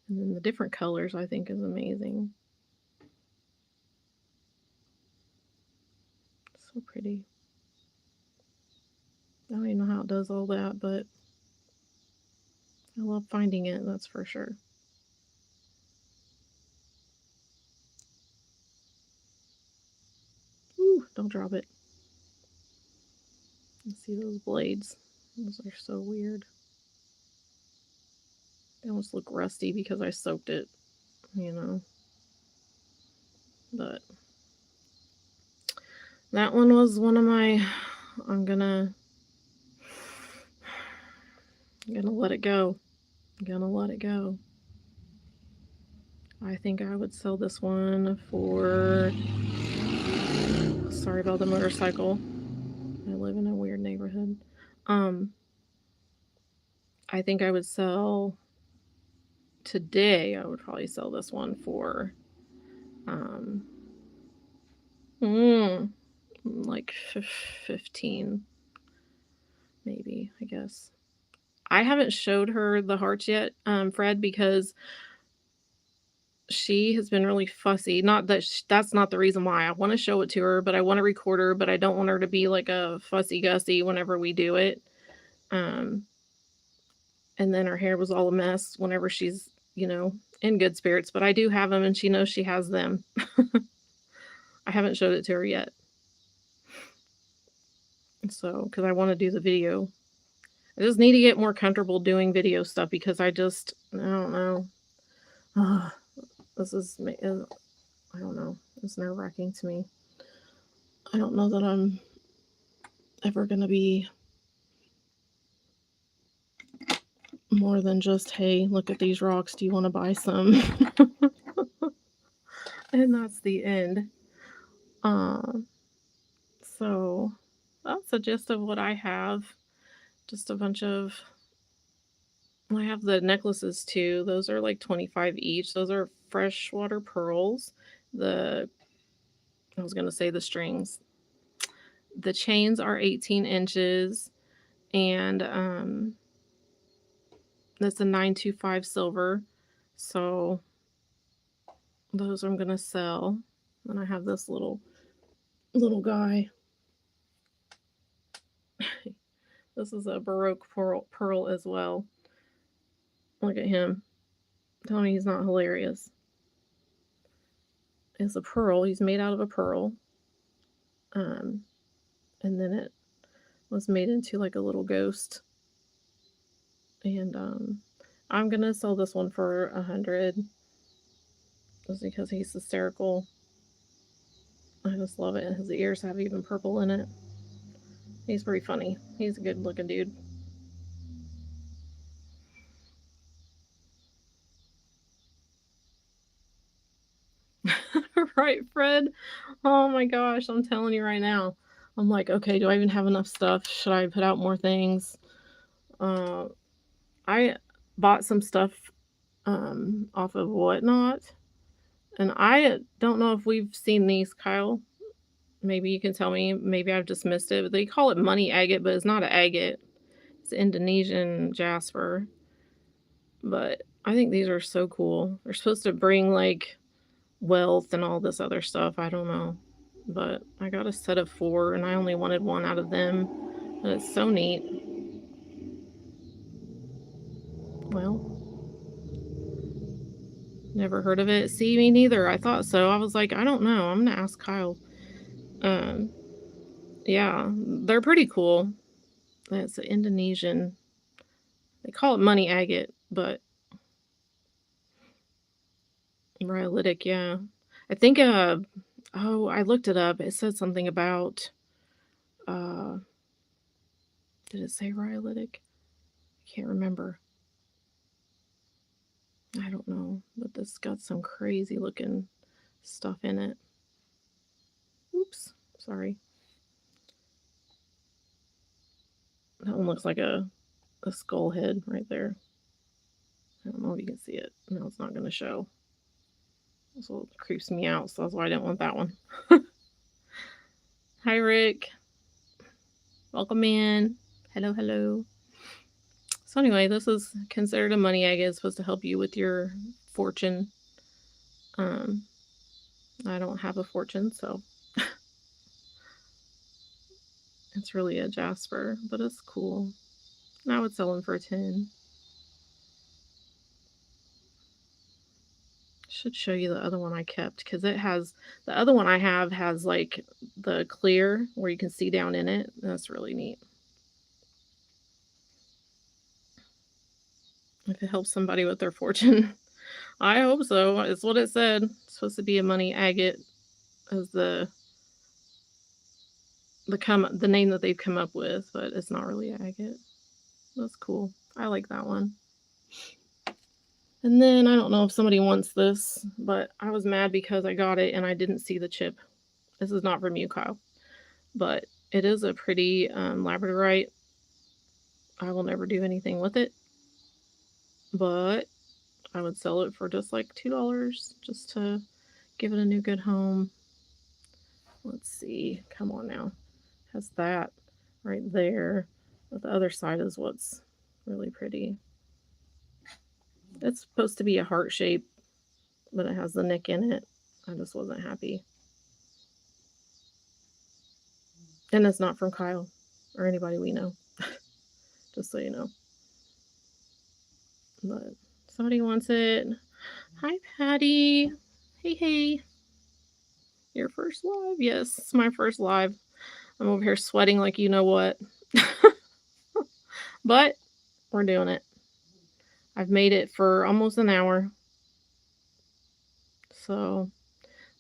And then the different colors I think is amazing. So pretty. I don't even know how it does all that, but I love finding it, that's for sure. Ooh, don't drop it. See those blades? Those are so weird. They almost look rusty because I soaked it, you know. But that one was one of my, I'm gonna let it go. I'm gonna let it go. I think I would sell this one for, sorry about the motorcycle. I live in a weird neighborhood. I think I would sell, today I would probably sell this one for like 15 maybe, I guess. I haven't showed her the hearts yet, Fred, because she has been really fussy. Not that that's not the reason why I want to show it to her, but I want to record her, but I don't want her to be like a fussy gussy whenever we do it. And then her hair was all a mess whenever she's, in good spirits, but I do have them and she knows she has them. I haven't showed it to her yet. So, because I want to do the video. I just need to get more comfortable doing video stuff because I don't know. This is, I don't know. It's nerve-wracking to me. I don't know that I'm ever going to be more than just, hey, look at these rocks. Do you want to buy some? And that's the end. So that's the gist of what I have. Just a bunch of, I have the necklaces too. Those are like 25 each. Those are freshwater pearls. I was going to say the strings. The chains are 18 inches and that's a 925 silver. So those I'm going to sell. And I have this little guy. This is a Baroque pearl as well. Look at him. Tell me he's not hilarious. It's a pearl. He's made out of a pearl. And then it was made into like a little ghost. And I'm gonna sell this one for 100 just because he's hysterical. I just love it. His ears have even purple in it. He's pretty funny. He's a good looking dude. Right, Fred? Oh my gosh, I'm telling you right now. I'm like, okay, do I even have enough stuff? Should I put out more things? I bought some stuff off of Whatnot. And I don't know if we've seen these, Kyle. Maybe you can tell me. Maybe I've just missed it. But they call it money agate, but it's not an agate. It's Indonesian jasper. But I think these are so cool. They're supposed to bring like wealth and all this other stuff. I don't know. But I got a set of 4 and I only wanted one out of them. And it's so neat. Well, never heard of it. See, me neither. I thought so. I was like, I don't know. I'm gonna ask Kyle. Yeah, they're pretty cool. That's Indonesian. They call it money agate, but rhyolitic, yeah. I think I looked it up. It said something about did it say rhyolitic? I can't remember. I don't know, but this got some crazy looking stuff in it. Oops, sorry. That one looks like a skull head right there. I don't know if you can see it. No, it's not going to show. This one creeps me out, so that's why I didn't want that one. Hi, Rick. Welcome in. Hello, hello. So anyway, this is considered a money agate. It's supposed to help you with your fortune. I don't have a fortune, so it's really a jasper, but it's cool. And I would sell them for 10. Should show you the other one I kept because it has the other one I have has like the clear where you can see down in it. That's really neat. if it helps somebody with their fortune. I hope so. It's what it said. It's supposed to be a money agate as the name that they've come up with, but it's not really agate. That's cool. I like that one. And then I don't know if somebody wants this, but I was mad because I got it and I didn't see the chip. This is not from you, Kyle, but it is a pretty labradorite. I will never do anything with it, but I would sell it for just like $2 just to give it a new good home. Let's see. Come on now. Has that right there. But the other side is what's really pretty. It's supposed to be a heart shape, but it has the nick in it. I just wasn't happy. And it's not from Kyle or anybody we know. Just so you know. But somebody wants it. Hi, Patty. Hey, hey. Your first live? Yes, it's my first live. I'm over here sweating like you know what. But we're doing it. I've made it for almost an hour. So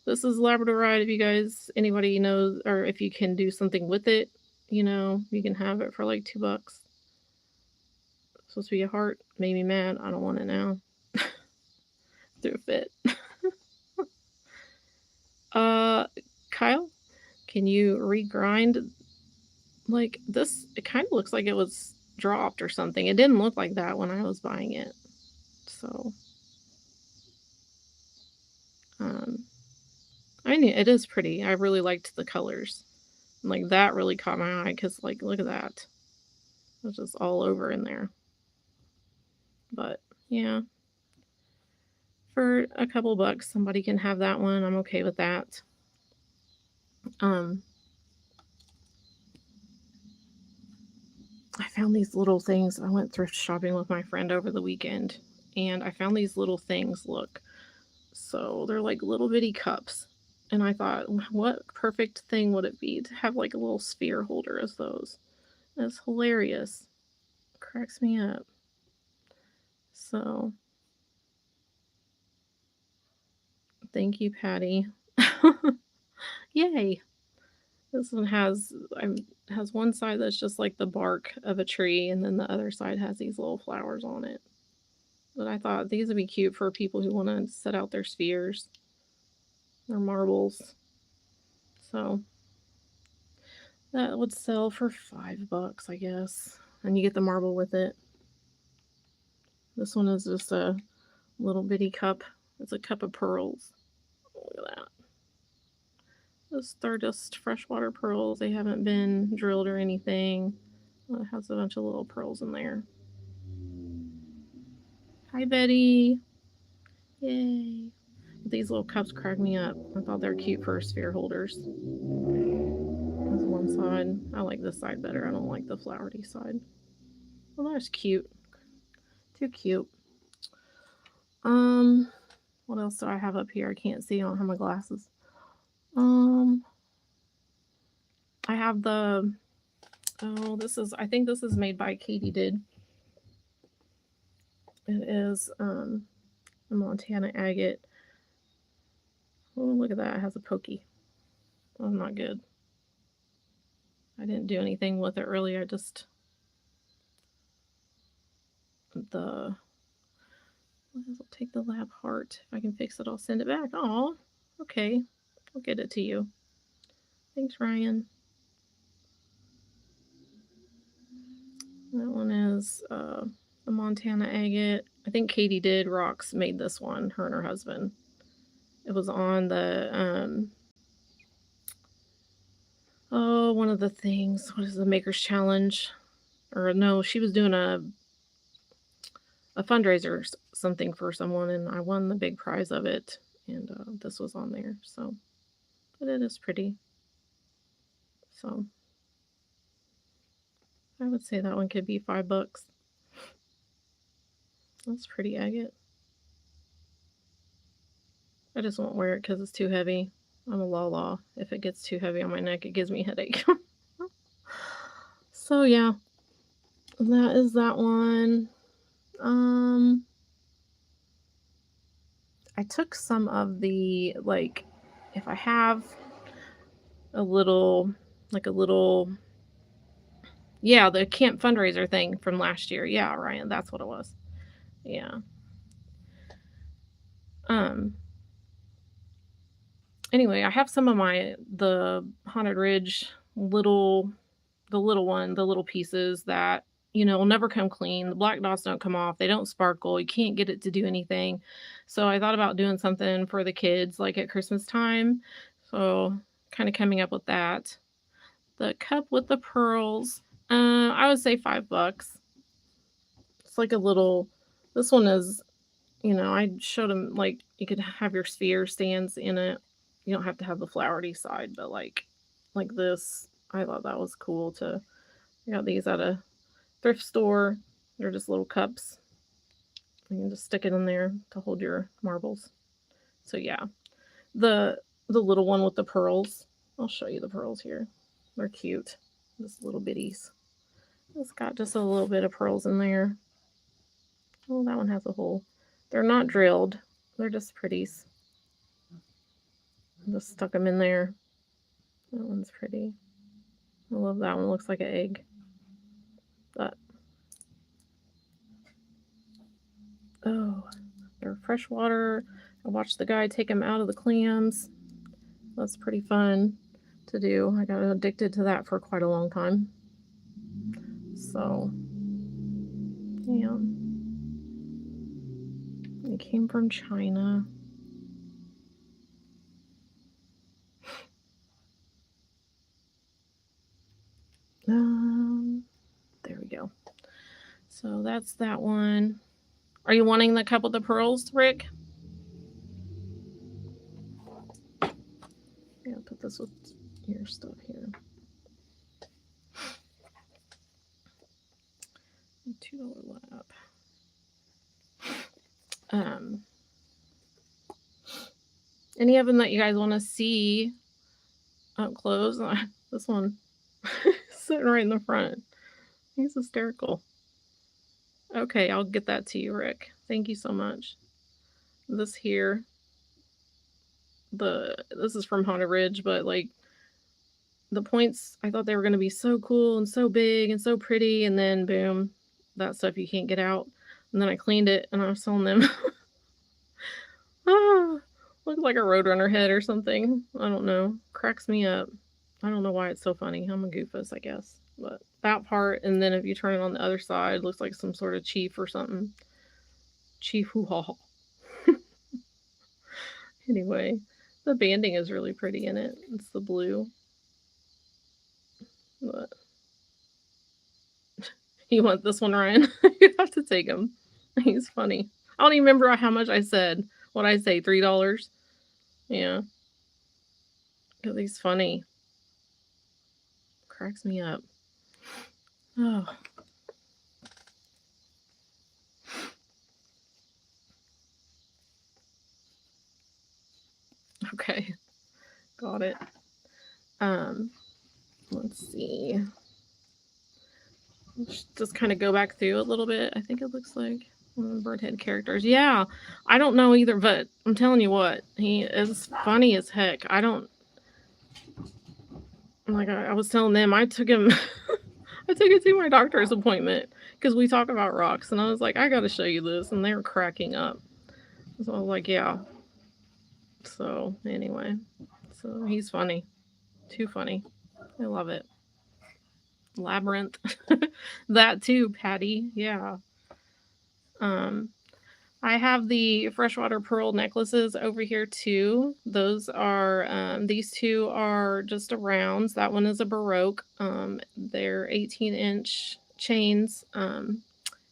this is Labradorite. If you guys, anybody knows, or if you can do something with it, you know, you can have it for like $2. It's supposed to be a heart. Made me mad. I don't want it now. Threw a fit. Kyle, can you regrind like this? It kind of looks like it was dropped or something. It didn't look like that when I was buying it. So, I mean, it is pretty. I really liked the colors. Like that really caught my eye because, like, look at that. It's just all over in there. But yeah, for a couple bucks, somebody can have that one. I'm okay with that. I found these little things. I went thrift shopping with my friend over the weekend, and I found these little things. Look, so they're like little bitty cups. And I thought, what perfect thing would it be to have like a little sphere holder as those? That's hilarious. Cracks me up. So, thank you, Patty. Yay! This one has one side that's just like the bark of a tree, and then the other side has these little flowers on it. But I thought these would be cute for people who want to set out their spheres, their marbles. So that would sell for $5, I guess. And you get the marble with it. This one is just a little bitty cup. It's a cup of pearls. Look at that. They're just freshwater pearls. They haven't been drilled or anything. It has a bunch of little pearls in there. Hi, Betty. Yay. These little cups crack me up. I thought they were cute for sphere holders. That's one side. I like this side better. I don't like the flowery side. Well, that's cute. Too cute. What else do I have up here? I can't see. I don't have my glasses. I have the, I think this is made by Katie Did. It is, a Montana agate. Oh, look at that. It has a pokey. That's not good. I didn't do anything with it really. I just, I'll take the lab heart. If I can fix it, I'll send it back. Oh, okay. I'll get it to you. Thanks, Ryan. That one is the Montana agate. I think Katie Did Rocks made this one, her and her husband. It was on the one of the things. What is the Maker's Challenge? Or no, she was doing a fundraiser, something for someone, and I won the big prize of it. And this was on there. So, but it is pretty. So, I would say that one could be $5. That's pretty agate. I just won't wear it because it's too heavy. I'm a la. If it gets too heavy on my neck, it gives me a headache. So yeah, that is that one. Um, I took some of the, like, if I have a little, like a little, yeah, the camp fundraiser thing from last year. Yeah, Ryan, that's what it was. Yeah. Um, anyway, I have some of the Haunted Ridge little, the little one, the little pieces that, will never come clean. The black dots don't come off. They don't sparkle. You can't get it to do anything. So I thought about doing something for the kids like at Christmas time. So kind of coming up with that. The cup with the pearls, I would say $5. It's like a little, this one is, I showed them like you could have your sphere stands in it. You don't have to have the flowery side, but like this, I thought that was cool to. I got these at a thrift store. They're just little cups. You can just stick it in there to hold your marbles. So yeah, the the little one with the pearls. I'll show you the pearls here. They're cute. Just little bitties. It's got just a little bit of pearls in there. Oh, that one has a hole. They're not drilled. They're just pretties. Just stuck them in there. That one's pretty. I love that one. Looks like an egg. But oh, they're freshwater. I watched the guy take them out of the clams. That's pretty fun to do. I got addicted to that for quite a long time. So, yeah. It came from China. There we go. So that's that one. Are you wanting the cup with the pearls, Rick? Yeah, put this with your stuff here. $2 lap. Any of them that you guys want to see up close? This one sitting right in the front. He's hysterical. Okay, I'll get that to you, Rick. Thank you so much. This here, this is from Haunted Ridge, but like the points, I thought they were going to be so cool and so big and so pretty, and then boom, that stuff you can't get out. And then I cleaned it and I was selling them. Looks like a Roadrunner head or something. I don't know. Cracks me up. I don't know why it's so funny. I'm a goofus, I guess. But that part, and then if you turn it on the other side, looks like some sort of chief or something. Chief hoo-ha. Anyway, the banding is really pretty in it. It's the blue. But you want this one, Ryan? You have to take him. He's funny. I don't even remember how much I said. What I say, $3? Yeah. Because he's funny. Cracks me up. Oh. Okay. Got it. Let's see. Let's just kind of go back through a little bit. I think it looks like one of the Birdhead characters. Yeah. I don't know either, but I'm telling you what, he is funny as heck. I don't like I was telling them I took him I took it to my doctor's appointment because we talk about rocks, and I was like, I gotta show you this, and they were cracking up. So I was like, yeah. So anyway, so he's funny, too funny. I love it. Labyrinth, that too, Patty. Yeah. I have the freshwater pearl necklaces over here too. Those are these two are just a rounds. That one is a Baroque. They're 18-inch chains and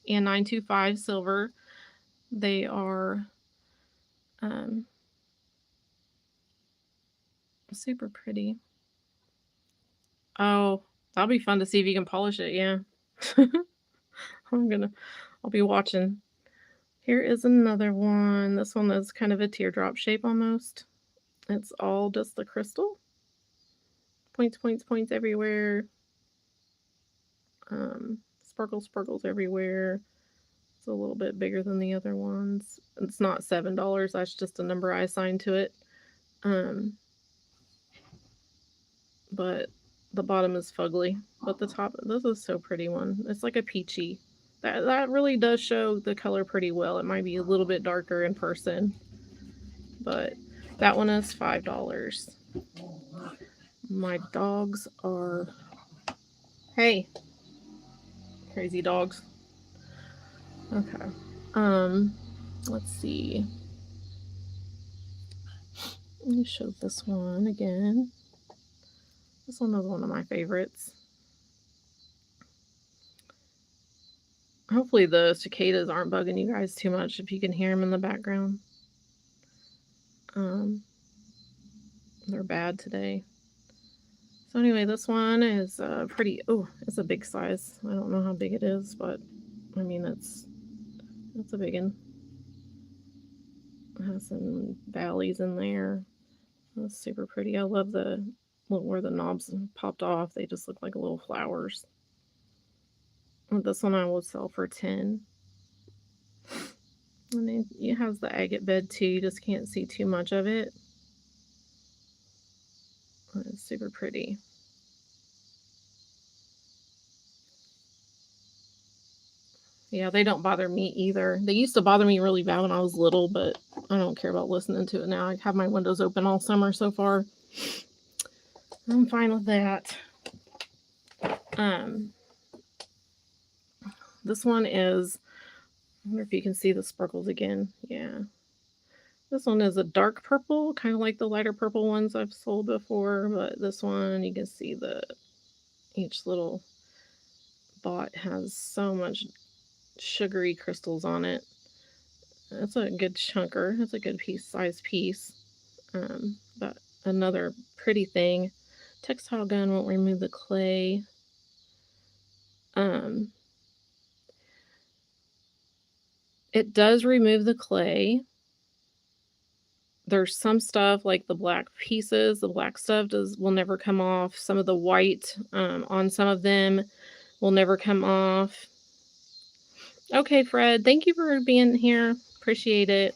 925 silver. They are super pretty. Oh, that'll be fun to see if you can polish it. Yeah. I'll be watching. Here is another one. This one is kind of a teardrop shape almost. It's all just the crystal. Points, points, points everywhere. Sparkles, sparkles everywhere. It's a little bit bigger than the other ones. It's not $7, that's just a number I assigned to it. But the bottom is fugly. But the top, this is so pretty one. It's like a peachy. That really does show the color pretty well. It might be a little bit darker in person. But that one is $5. My dogs are... Hey! Crazy dogs. Okay. Let's see. Let me show this one again. This one is one of my favorites. Hopefully the cicadas aren't bugging you guys too much if you can hear them in the background. They're bad today. So anyway, this one is pretty... Oh, it's a big size. I don't know how big it is, but I mean, it's a big one. It has some valleys in there. That's super pretty. I love the where the knobs popped off. They just look like little flowers. And this one I will sell for $10. And it has the agate bed too. You just can't see too much of it. It's super pretty. Yeah, they don't bother me either. They used to bother me really bad when I was little, but I don't care about listening to it now. I have my windows open all summer so far. I'm fine with that. This one is... I wonder if you can see the sparkles again. Yeah. This one is a dark purple, kind of like the lighter purple ones I've sold before, but this one, you can see each little bot has so much sugary crystals on it. It's a good chunker. It's a good size piece. But another pretty thing. Textile gun won't remove the clay. It does remove the clay. There's some stuff like the black pieces, the black stuff will never come off. Some of the white on some of them will never come off. Okay, Fred, thank you for being here. Appreciate it.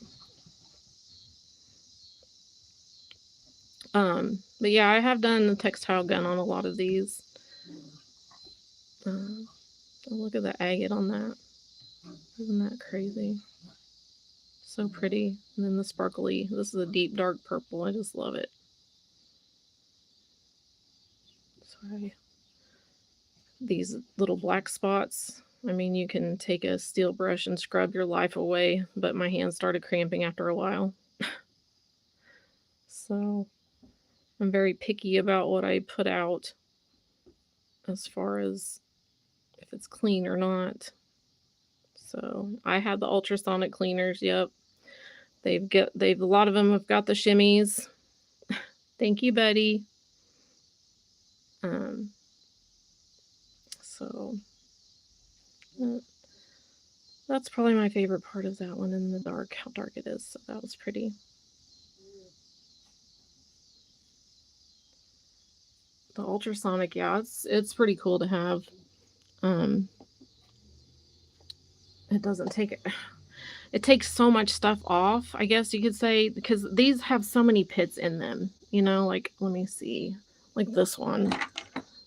But yeah, I have done the textile gun on a lot of these. Look at the agate on that. Isn't that crazy? So pretty. And then the sparkly. This is a deep dark purple. I just love it. Sorry. These little black spots. I mean, you can take a steel brush and scrub your life away, but my hands started cramping after a while. So I'm very picky about what I put out as far as if it's clean or not. So I had the ultrasonic cleaners. Yep. A lot of them have got the shimmies. Thank you, Betty. So that's probably my favorite part of that one in the dark, how dark it is. So that was pretty. The ultrasonic, yeah, it's pretty cool to have. It doesn't take it takes so much stuff off, I guess you could say, because these have so many pits in them, you know, like, let me see, like this one.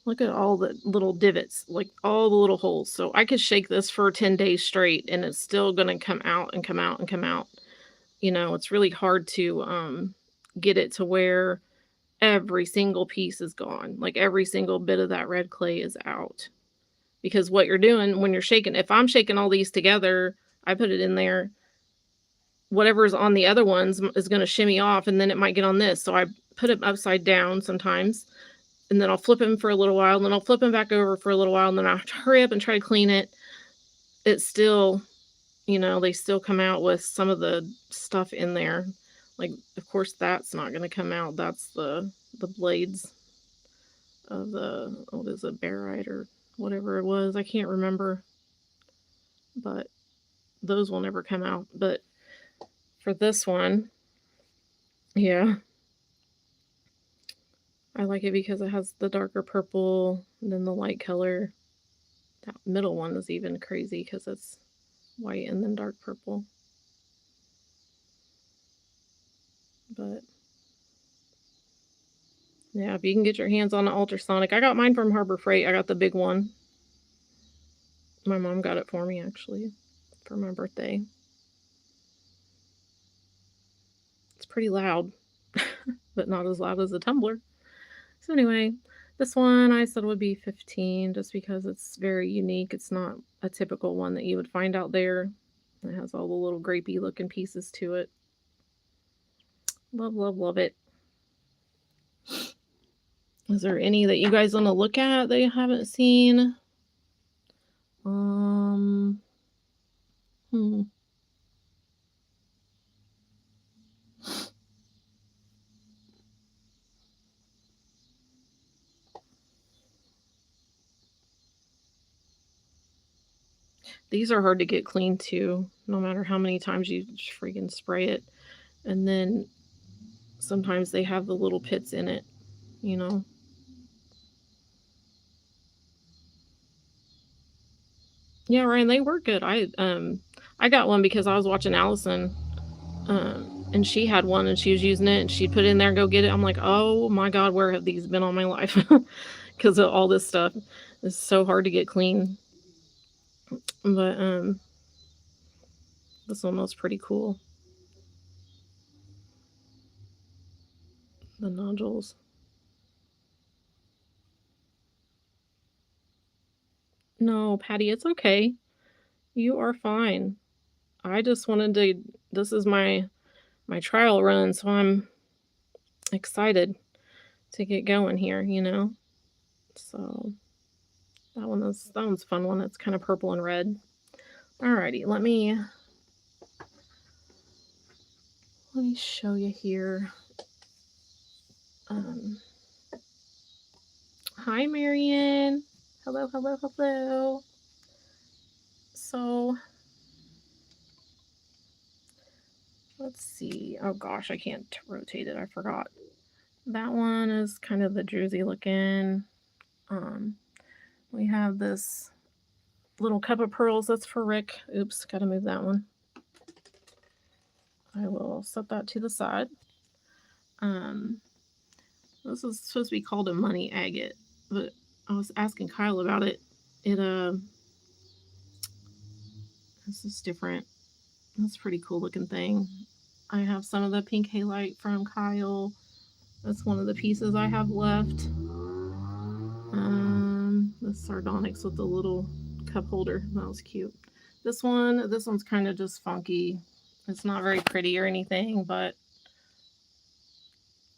Look at all the little divots, like all the little holes. So I could shake this for 10 days straight and it's still going to come out and come out and come out. You know, it's really hard to get it to where every single piece is gone. Like every single bit of that red clay is out. Because what you're doing when you're shaking, if I'm shaking all these together, I put it in there, whatever's on the other ones is going to shimmy off and then it might get on this. So I put it upside down sometimes. And then I'll flip him for a little while, and then I'll flip him back over for a little while, and then I'll have to hurry up and try to clean it. It's still, you know, they still come out with some of the stuff in there. Like, of course, that's not going to come out. That's the blades of the, what is it, barite or whatever it was. I can't remember. But those will never come out. But for this one, yeah. I like it because it has the darker purple and then the light color. That middle one is even crazy because it's white and then dark purple. But yeah, if you can get your hands on an ultrasonic. I got mine from Harbor Freight. I got the big one. My mom got it for me, actually, for my birthday. It's pretty loud, but not as loud as a tumbler. So anyway, this one I said would be 15 just because it's very unique. It's not a typical one that you would find out there. It has all the little grapey looking pieces to it. Love, love, love it. Is there any that you guys want to look at that you haven't seen? These are hard to get clean too, no matter how many times you freaking spray it. And then sometimes they have the little pits in it, you know. Yeah, Ryan, they were good. I got one because I was watching Allison, and she had one and she was using it and she'd put it in there and go get it. I'm like, oh my god, where have these been all my life? Because of all this stuff. It's so hard to get clean. But this one was pretty cool. The nodules. No, Patty, it's okay. You are fine. I just wanted to. This is my trial run, so I'm excited to get going here. You know. So that one's a fun one. It's kind of purple and red. Alrighty, let me show you here. Hi, Marion. Hello, hello, hello. So, let's see. Oh gosh, I can't rotate it. I forgot. That one is kind of the druzy looking. We have this little cup of pearls. That's for Rick. Oops, gotta move that one. I will set that to the side. This is supposed to be called a money agate, but I was asking Kyle about it. This is different. That's a pretty cool looking thing. I have some of the pink halite from Kyle. That's one of the pieces I have left. The sardonyx with the little cup holder. That was cute. This one's kind of just funky. It's not very pretty or anything, but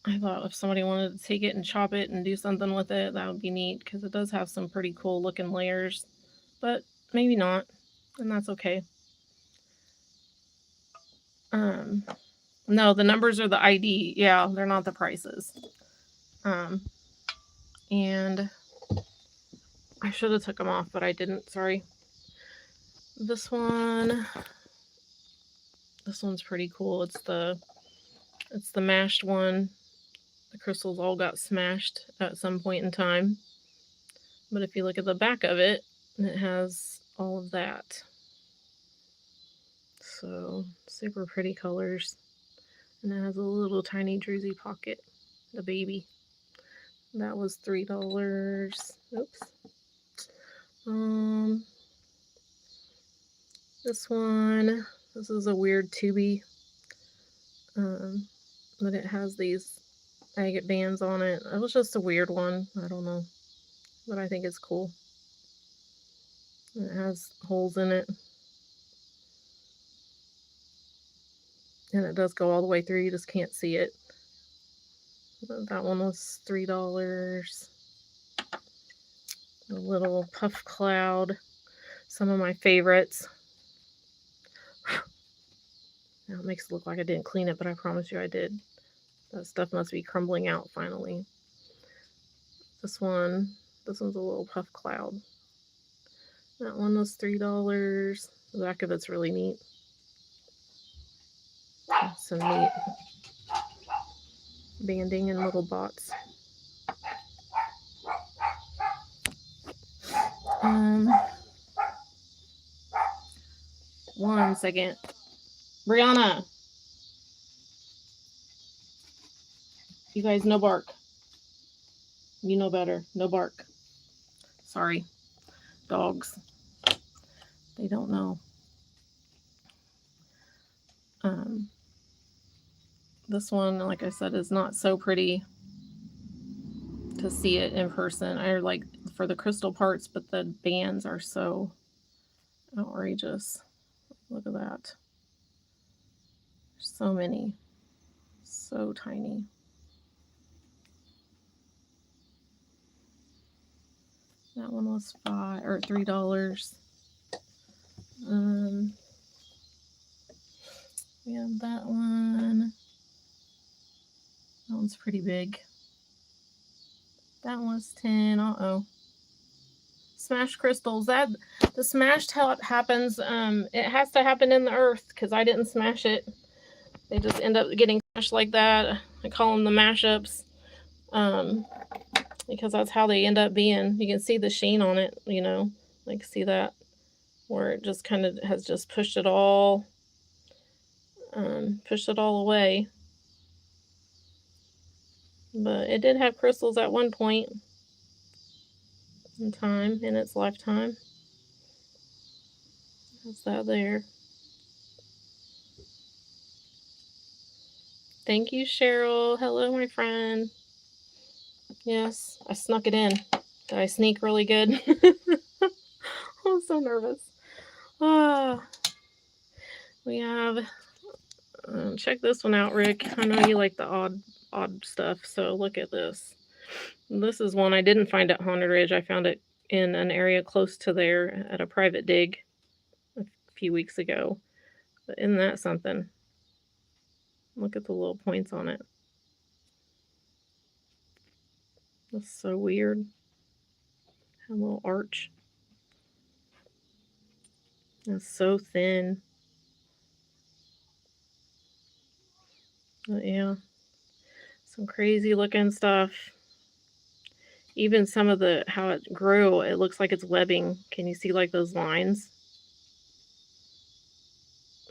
I thought if somebody wanted to take it and chop it and do something with it, that would be neat because it does have some pretty cool looking layers, but maybe not, and that's okay. No, the numbers are the ID. Yeah, they're not the prices. And I should have took them off, but I didn't. Sorry. This one's pretty cool. It's the mashed one. The crystals all got smashed at some point in time. But if you look at the back of it, it has all of that. So super pretty colors. And it has a little tiny druzy pocket, the baby. That was $3. Oops. This is a weird tubey. But it has these agate bands on it. It was just a weird one. I don't know. But I think it's cool. It has holes in it. And it does go all the way through. You just can't see it. That one was $3. A little puff cloud. Some of my favorites. Now it makes it look like I didn't clean it, but I promise you I did. That stuff must be crumbling out finally. This one's a little puff cloud. That one was $3. The back of it's really neat. Some neat banding and little bots. 1 second. Brianna. You guys, no bark. You know better. No bark. Sorry. Dogs. They don't know. This one, like I said, is not so pretty to see it in person. I like for the crystal parts, but the bands are so outrageous. Look at that. So many. So tiny. That one was $3. We have that one. That one's pretty big. That was 10. Smashed crystals. The smashed happens. It has to happen in the earth because I didn't smash it. They just end up getting smashed like that. I call them the mashups. Because that's how they end up being. You can see the sheen on it, you know, like see that where it just kind of has just pushed it all away. But it did have crystals at one point in time, in its lifetime. That's that there. Thank you, Cheryl. Hello, my friend. Yes, I snuck it in. Did I sneak really good? I'm so nervous. We have, check this one out, Rick. I know you like the odd stuff, so look at this. This is one I didn't find at Haunted Ridge. I found it in an area close to there at a private dig a few weeks ago. But isn't that something? Look at the little points on it. That's so weird. A little arch. It's so thin. But yeah. Some crazy looking stuff. Even some of how it grew, it looks like it's webbing. Can you see like those lines?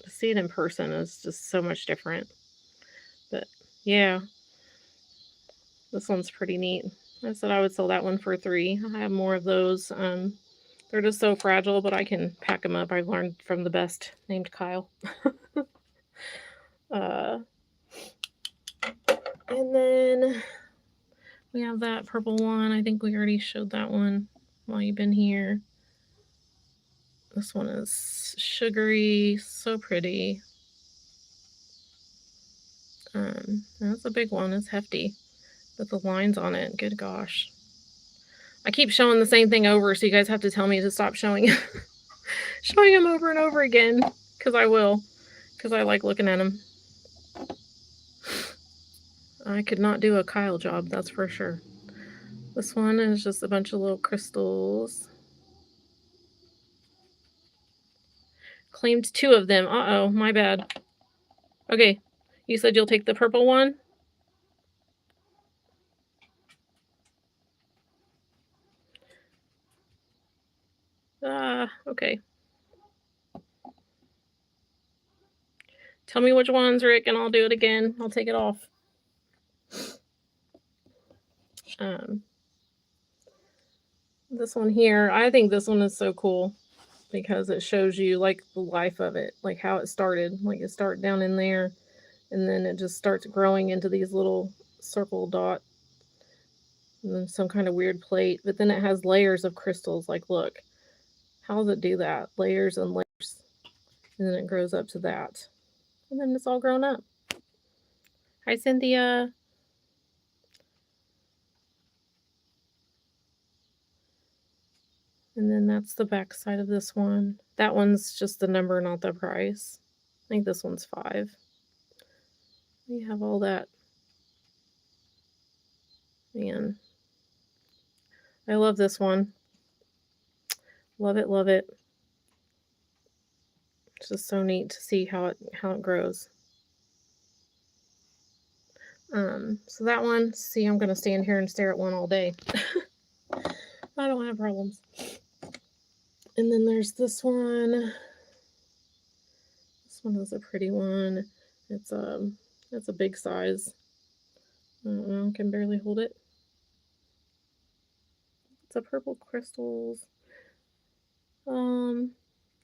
To see it in person is just so much different. But yeah, this one's pretty neat. I said I would sell that one for $3. I have more of those. They're just so fragile, but I can pack them up. I've learned from the best, named Kyle. And then we have that purple one. I think we already showed that one while you've been here. This one is sugary, so pretty. That's a big one. It's hefty. But the lines on it, good gosh. I keep showing the same thing over, so you guys have to tell me to stop showing showing them over and over again, because I will, because I like looking at them. I could not do a Kyle job, that's for sure. This one is just a bunch of little crystals. Claimed 2 of them. Uh-oh, my bad. Okay, you said you'll take the purple one? Okay. Tell me which ones, Rick, and I'll do it again. I'll take it off. This one here, I think this one is so cool because it shows you like the life of it, like how it started. Like it started down in there, and then it just starts growing into these little circle dot, and then some kind of weird plate. But then it has layers of crystals. Like, look, how does it do that? Layers and layers, and then it grows up to that, and then it's all grown up. Hi, Cynthia. And then that's the back side of this one. That one's just the number, not the price. I think this one's $5. We have all that. Man, I love this one. Love it, love it. It's just so neat to see how it grows. So that one, see, I'm gonna stand here and stare at one all day. I don't have problems. And then there's this one. This one is a pretty one. It's a big size. I don't know, I can barely hold it. It's a purple crystals.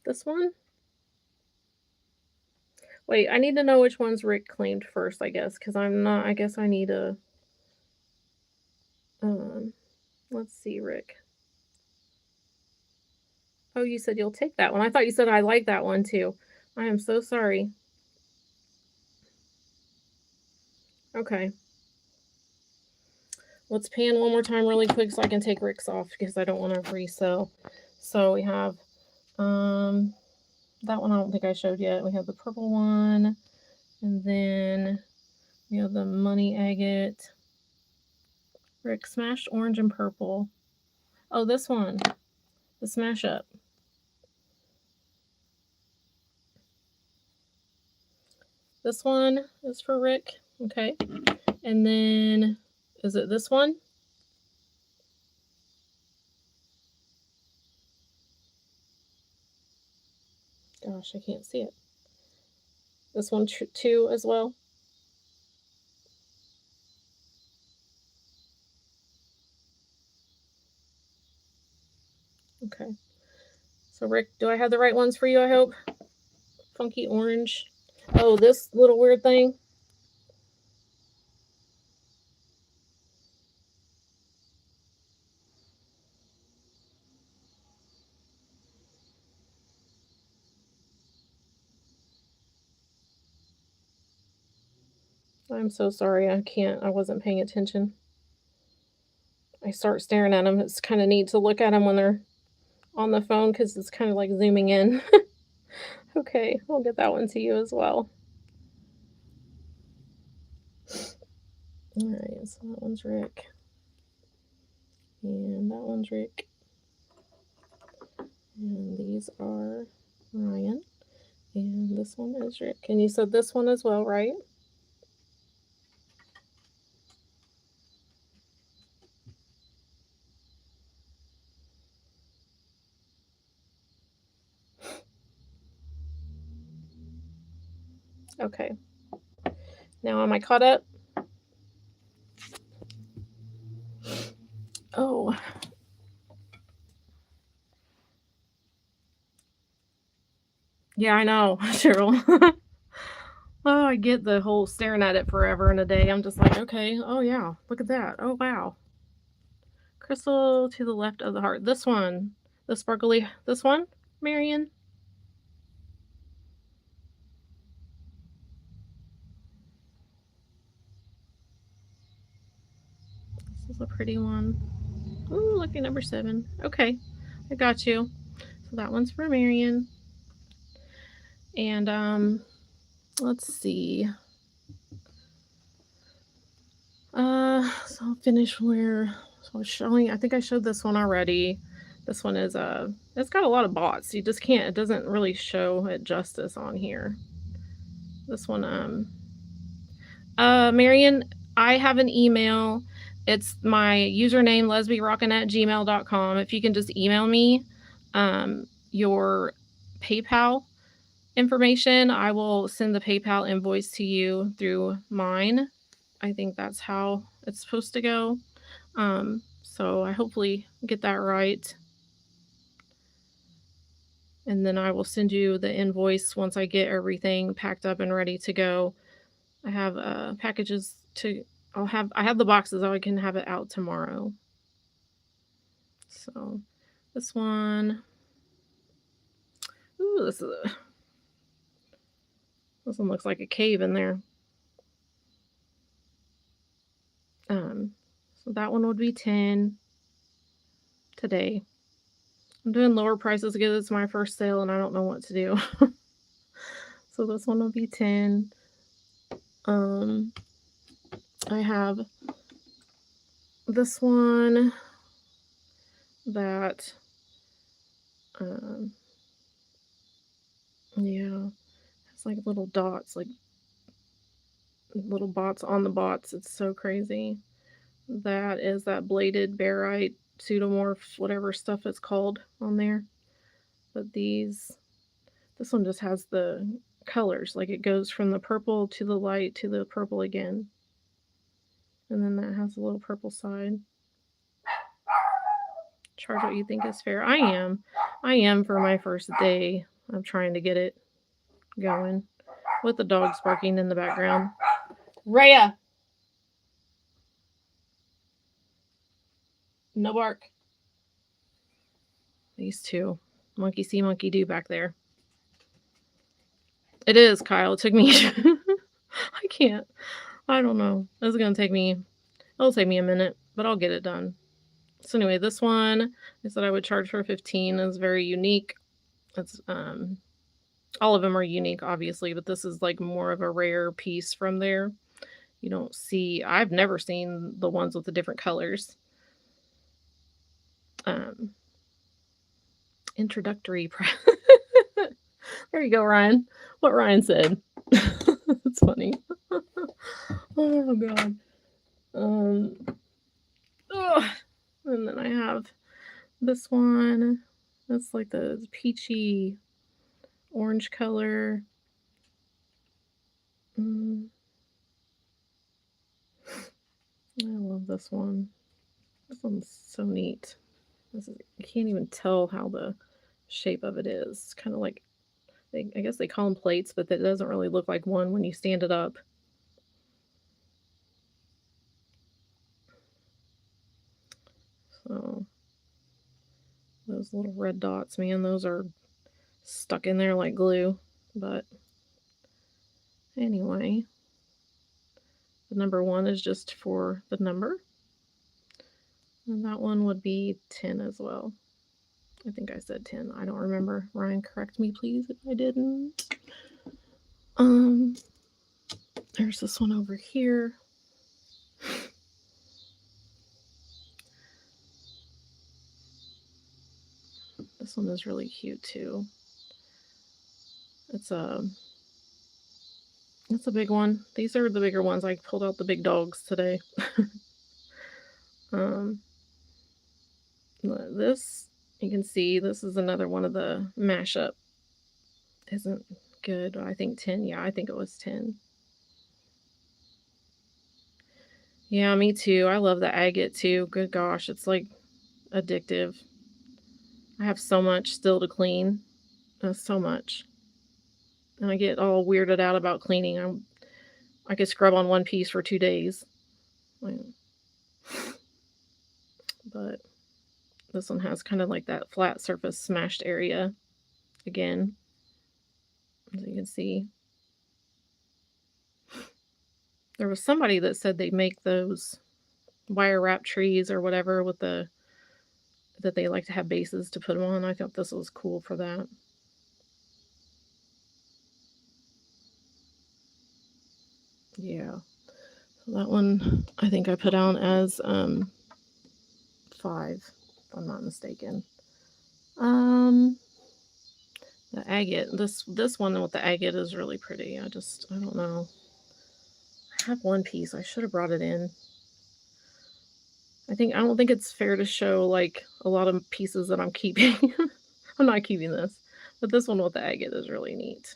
This one? Wait, I need to know which ones Rick claimed first, I guess, because I'm not, I guess I need to, um, let's see, Rick. Oh, you said you'll take that one. I thought you said I like that one too. I am so sorry. Okay. Let's pan one more time really quick so I can take Rick's off because I don't want to resell. So we have, that one I don't think I showed yet. We have the purple one, and then we have the money agate. Rick smashed orange and purple. Oh, this one, the smash up. This one is for Rick. Okay. And then, is it this one? Gosh, I can't see it. This one too as well. Okay. So Rick, do I have the right ones for you, I hope? Funky orange. Oh, this little weird thing. I'm so sorry. I wasn't paying attention. I start staring at them. It's kind of neat to look at them when they're on the phone because it's kind of like zooming in. Okay, I'll get that one to you as well. All right, so that one's Rick. And that one's Rick. And these are Ryan. And this one is Rick. And you said this one as well, right? Okay. Now am I caught up? Oh. Yeah, I know, Cheryl. Oh, I get the whole staring at it forever and a day. I'm just like, okay, oh yeah, look at that. Oh wow. Crystal to the left of the heart. This one. The sparkly, this one, Marion? This is a pretty one. Ooh, lucky number 7. Okay, I got you. So that one's for Marion. And let's see. So I'll finish where, so I was showing, I think I showed this one already. This one is it's got a lot of bots. You just can't, it doesn't really show it justice on here. This one, Marion, I have an email. It's my username, LezBeRockin's@gmail.com. If you can just email me your PayPal information, I will send the PayPal invoice to you through mine. I think that's how it's supposed to go. So I hopefully get that right. And then I will send you the invoice once I get everything packed up and ready to go. I have packages to, I have the boxes, so I can have it out tomorrow. So this one, ooh, this one looks like a cave in there. So that one would be 10 today. I'm doing lower prices because it's my first sale and I don't know what to do. So this one will be 10. I have this one that, yeah, it's like little dots, like little bots on the bots. It's so crazy. That is that bladed barite pseudomorph, whatever stuff it's called on there. But this one just has the colors. Like it goes from the purple to the light to the purple again. And then that has a little purple side. Charge what you think is fair. I am. I am for my first day of trying to get it going. With the dogs barking in the background. Rhea! No bark. These two. Monkey see, monkey do back there. It is, Kyle. It took me... I can't. I don't know. It's going to take me... It'll take me a minute, but I'll get it done. So anyway, this one I said I would charge for $15 is very unique. It's all of them are unique, obviously, but this is like more of a rare piece from there. You don't see... I've never seen the ones with the different colors. Introductory... There you go, Ryan. What Ryan said. That's funny. Oh, God. And then I have this one. That's like the peachy orange color. I love this one. This one's so neat. You can't even tell how the shape of it is. It's kind of like, I guess they call them plates, but that doesn't really look like one when you stand it up. So those little red dots, man, those are stuck in there like glue. But anyway, the number 1 is just for the number. And that one would be 10 as well. I think I said 10. I don't remember. Ryan, correct me, please, if I didn't. There's this one over here. This one is really cute too. It's a big one. These are the bigger ones. I pulled out the big dogs today. This, you can see, this is another one of the mashup. Isn't good. I think 10. Yeah, I think it was 10. Yeah, me too. I love the agate too. Good gosh, it's like addictive. I have so much still to clean. So much. And I get all weirded out about cleaning. I could scrub on one piece for 2 days. But this one has kind of like that flat surface smashed area again, as you can see. There was somebody that said they make those wire wrap trees or whatever with that they like to have bases to put them on. I thought this was cool for that. Yeah. So that one I think I put down as 5, if I'm not mistaken. The agate, this one with the agate is really pretty. I don't know. I have one piece. I should have brought it in. I don't think it's fair to show like a lot of pieces that I'm keeping. I'm not keeping this, but this one with the agate is really neat.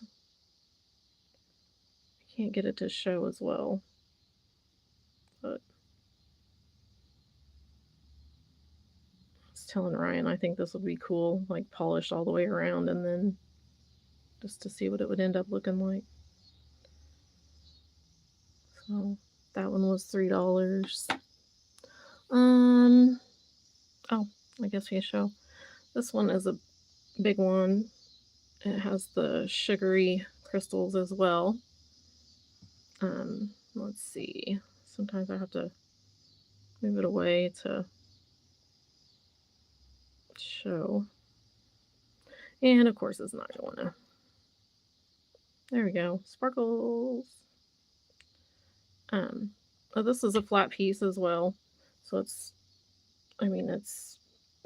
I can't get it to show as well, but I was telling Ryan I think this would be cool, like polished all the way around, and then just to see what it would end up looking like. So that one was $3. Oh, I guess we can show. This one is a big one. It has the sugary crystals as well. Let's see. Sometimes I have to move it away to show. And of course it's not going to. There we go. Sparkles. This is a flat piece as well. So it's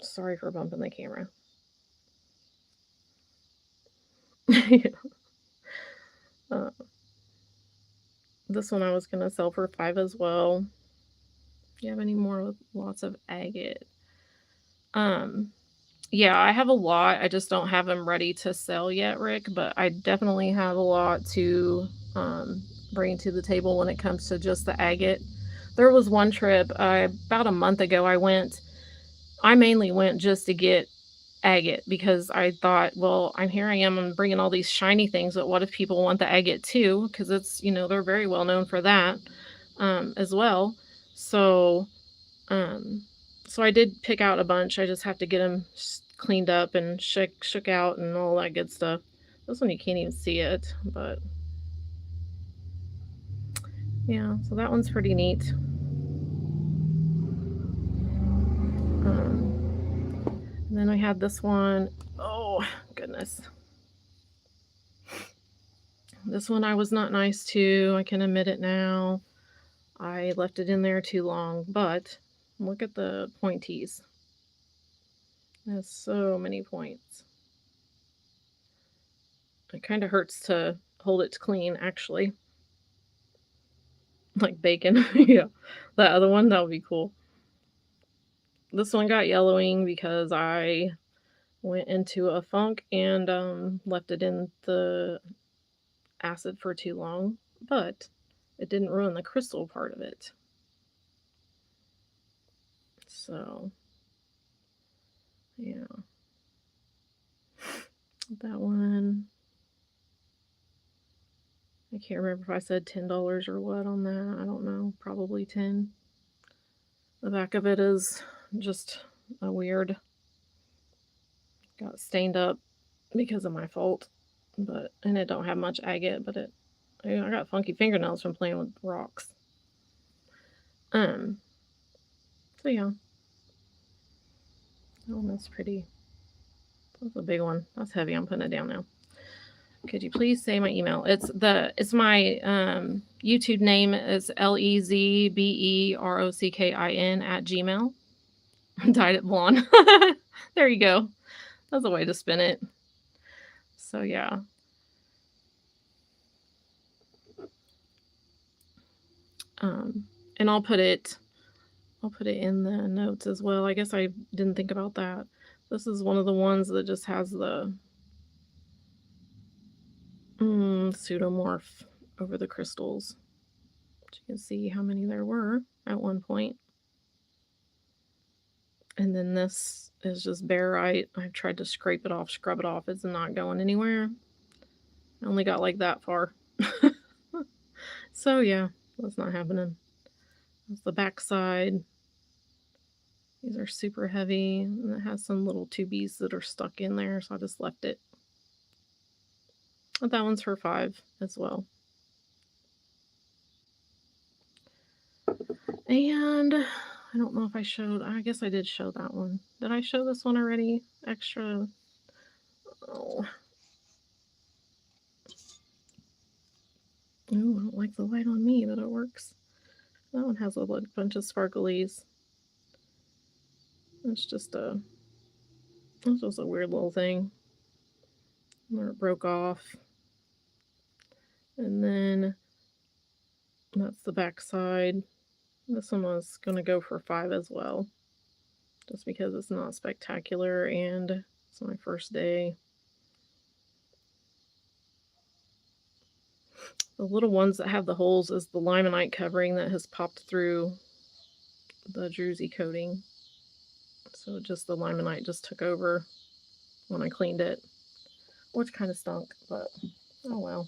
sorry for bumping the camera. This one I was going to sell for $5 as well. Do you have any more with lots of agate? Yeah, I have a lot. I just don't have them ready to sell yet, Rick, but I definitely have a lot to bring to the table when it comes to just the agate. There was one trip about a month ago I mainly went just to get agate because I thought, well, I'm here I am, I'm bringing all these shiny things, but what if people want the agate too? Because it's, they're very well known for that as well. So um, so I did pick out a bunch. I just have to get them cleaned up and shook out and all that good stuff. This one you can't even see it, but yeah. So that one's pretty neat. And then we had this one. Oh goodness, this one I was not nice to. I can admit it now. I left it in there too long, but look at the pointies. It has so many points. It kind of hurts to hold it clean, actually. Like bacon. Yeah. That other one, that would be cool. This one got yellowing because I went into a funk and left it in the acid for too long, but it didn't ruin the crystal part of it. So, yeah. That one, I can't remember if I said $10 or what on that. I don't know. Probably 10. The back of it is just a weird, got stained up because of my fault. And it don't have much agate, but I got funky fingernails from playing with rocks. So yeah. Oh, that's pretty. That's a big one. That's heavy. I'm putting it down now. Could you please say my email? It's my YouTube name is LezBeRockin @gmail. Dyed it blonde. There you go. That's a way to spin it. So yeah. And I'll put it in the notes as well. I guess I didn't think about that. This is one of the ones that just has the pseudomorph over the crystals. You can see how many there were at one point. And then this is just barite. I've tried to scrape it off, scrub it off. It's not going anywhere. I only got like that far. So yeah, that's not happening. That's the back side. These are super heavy, and it has some little tubies that are stuck in there, so I just left it. But that one's for $5 as well. And I don't know if I guess I did show that one. Did I show this one already? Extra. Oh. Ooh, I don't like the light on me, but it works. That one has a bunch of sparklies. It's just a weird little thing. Where it broke off. And then that's the back side. This one was going to go for $5 as well. Just because it's not spectacular and it's my first day. The little ones that have the holes is the limonite covering that has popped through the druzy coating. So just the limonite just took over when I cleaned it, which kind of stunk, but oh well.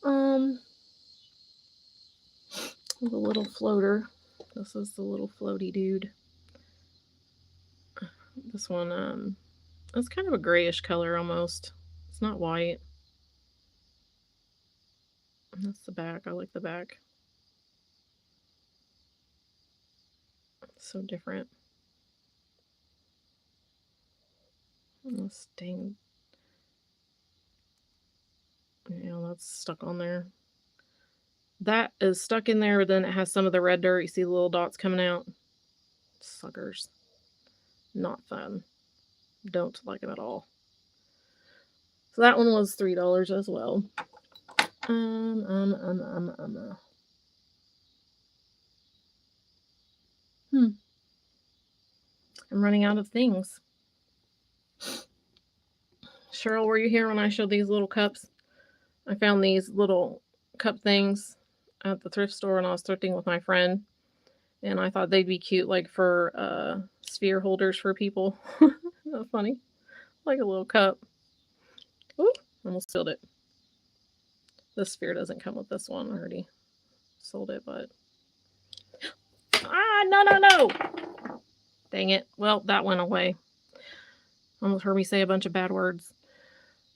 The little floater. This is the little floaty dude. This one, it's kind of a grayish color almost. It's not white. And that's the back. I like the back. It's so different. This dang. Yeah, that's stuck on there. That is stuck in there, but then it has some of the red dirt. You see the little dots coming out? Suckers. Not fun. Don't like them at all. So that one was $3 as well. I'm running out of things. Cheryl, were you here when I showed these little cups? I found these little cup things at the thrift store when I was thrifting with my friend, and I thought they'd be cute, like for sphere holders for people. That's funny, like a little cup. Ooh, almost spilled it. This sphere doesn't come with this one. I already sold it, but no! Dang it. Well, that went away. Almost heard me say a bunch of bad words.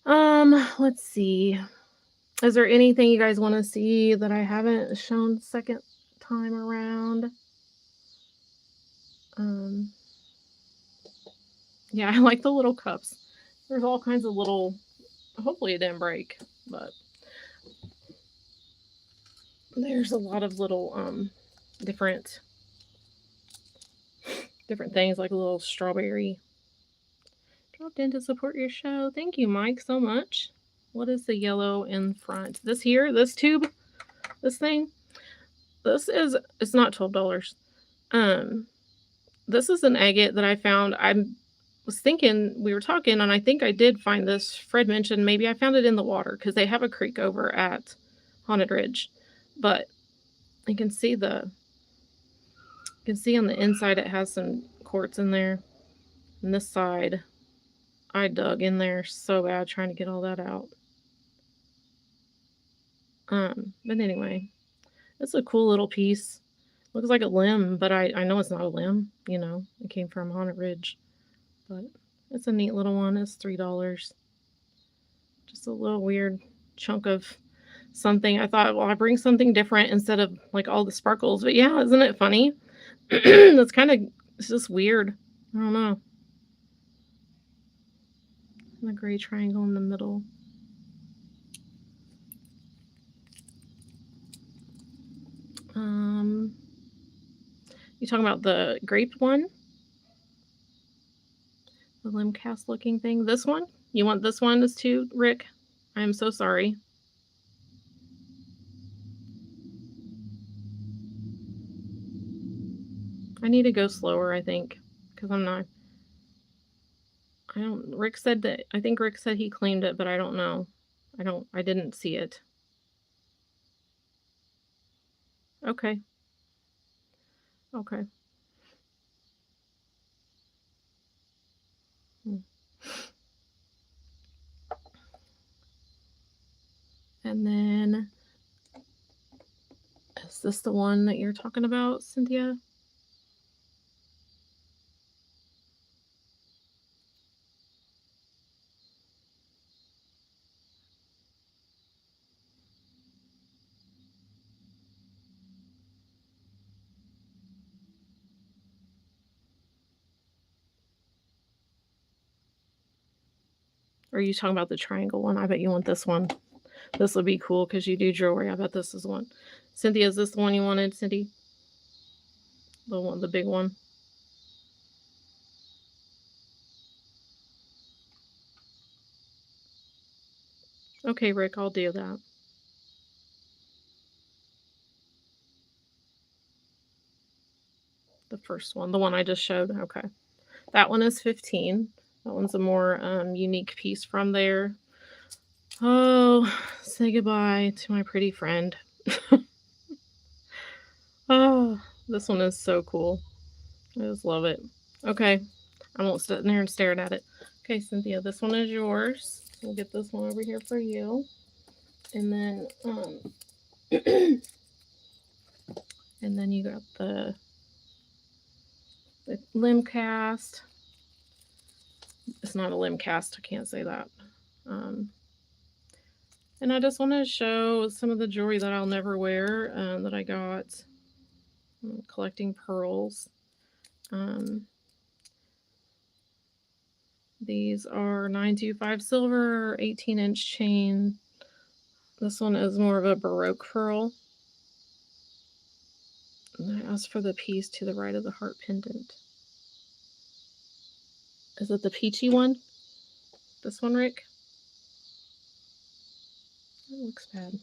Let's see. Is there anything you guys want to see that I haven't shown second time around? Yeah, I like the little cups. There's all kinds of little, hopefully it didn't break, but there's a lot of little different things, like a little strawberry. Dropped in to support your show. Thank you, Mike, so much. What is the yellow in front? This here, this tube, this thing. It's not $12. This is an agate that I found. I was thinking, we were talking, and I think I did find this. Fred mentioned maybe I found it in the water because they have a creek over at Haunted Ridge, but you can see on the inside it has some quartz in there. And this side, I dug in there so bad trying to get all that out. But anyway, it's a cool little piece. Looks like a limb, but I know it's not a limb. You know, it came from Haunted Ridge, but it's a neat little one. It's $3. Just a little weird chunk of something. I thought, well, I bring something different instead of like all the sparkles. But yeah, isn't it funny? It's just weird. I don't know. And the gray triangle in the middle. You talking about the grape one? The limb cast looking thing? This one? You want this one as too, Rick? I am so sorry. I need to go slower, I think, because I'm not. Rick said that, I think Rick said he claimed it, but I don't know. I didn't see it. Okay. Okay. And then, is this the one that you're talking about, Cynthia? Or are you talking about the triangle one? I bet you want this one. This would be cool because you do jewelry. I bet this is one. Cynthia, is this the one you wanted, Cindy? The big one. Okay, Rick, I'll do that. The first one, the one I just showed. Okay. That one is 15. That one's a more unique piece from there. Oh, say goodbye to my pretty friend. Oh, this one is so cool. I just love it. Okay. I won't sit there and stare at it. Okay, Cynthia, this one is yours. We'll get this one over here for you. And then and then you got the limb cast. It's not a limb cast, I can't say that. And I just want to show some of the jewelry that I'll never wear that I got. I'm collecting pearls. These are 925 silver, 18-inch chain. This one is more of a Baroque pearl. And I asked for the piece to the right of the heart pendant. Is it the peachy one? This one, Rick? That looks bad.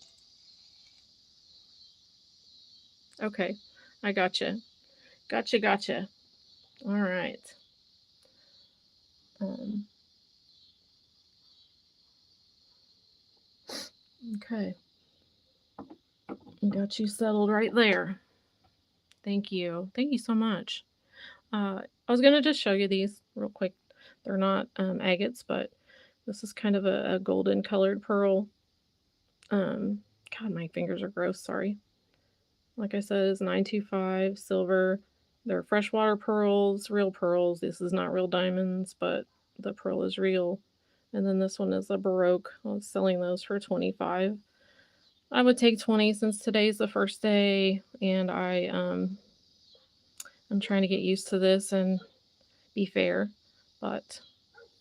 Okay, I gotcha. Gotcha. All right. Okay. Got you settled right there. Thank you. Thank you so much. I was going to just show you these real quick. They're not agates, but this is kind of a golden colored pearl. God, my fingers are gross. Sorry. Like I said, it's 925 silver. They're freshwater pearls, real pearls. This is not real diamonds, but the pearl is real. And then this one is a Baroque. I was selling those for 25. I would take 20 since today's the first day, and I'm trying to get used to this and be fair. But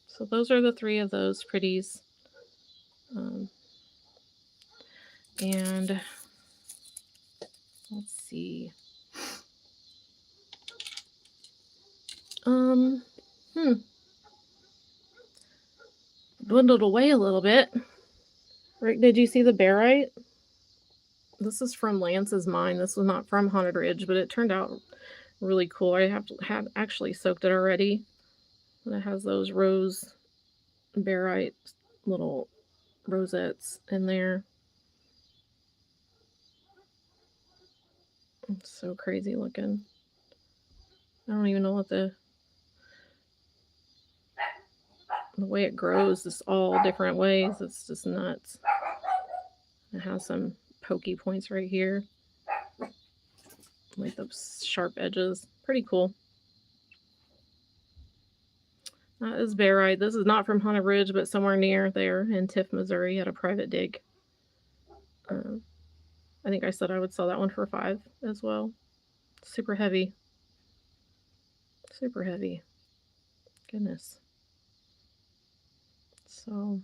so those are the three of those pretties. And let's see. Dwindled away a little bit. Rick, did you see the barite? This is from Lance's mine. This was not from Haunted Ridge, but it turned out really cool. I had actually soaked it already. And it has those rose barite little rosettes in there. It's so crazy looking. I don't even know what the way it grows is all different ways. It's just nuts. It has some pokey points right here, like those sharp edges. Pretty cool. That is barite. This is not from Haunted Ridge, but somewhere near there in Tiff, Missouri, at a private dig. I think I said I would sell that one for 5 as well. Super heavy. Super heavy. Goodness. So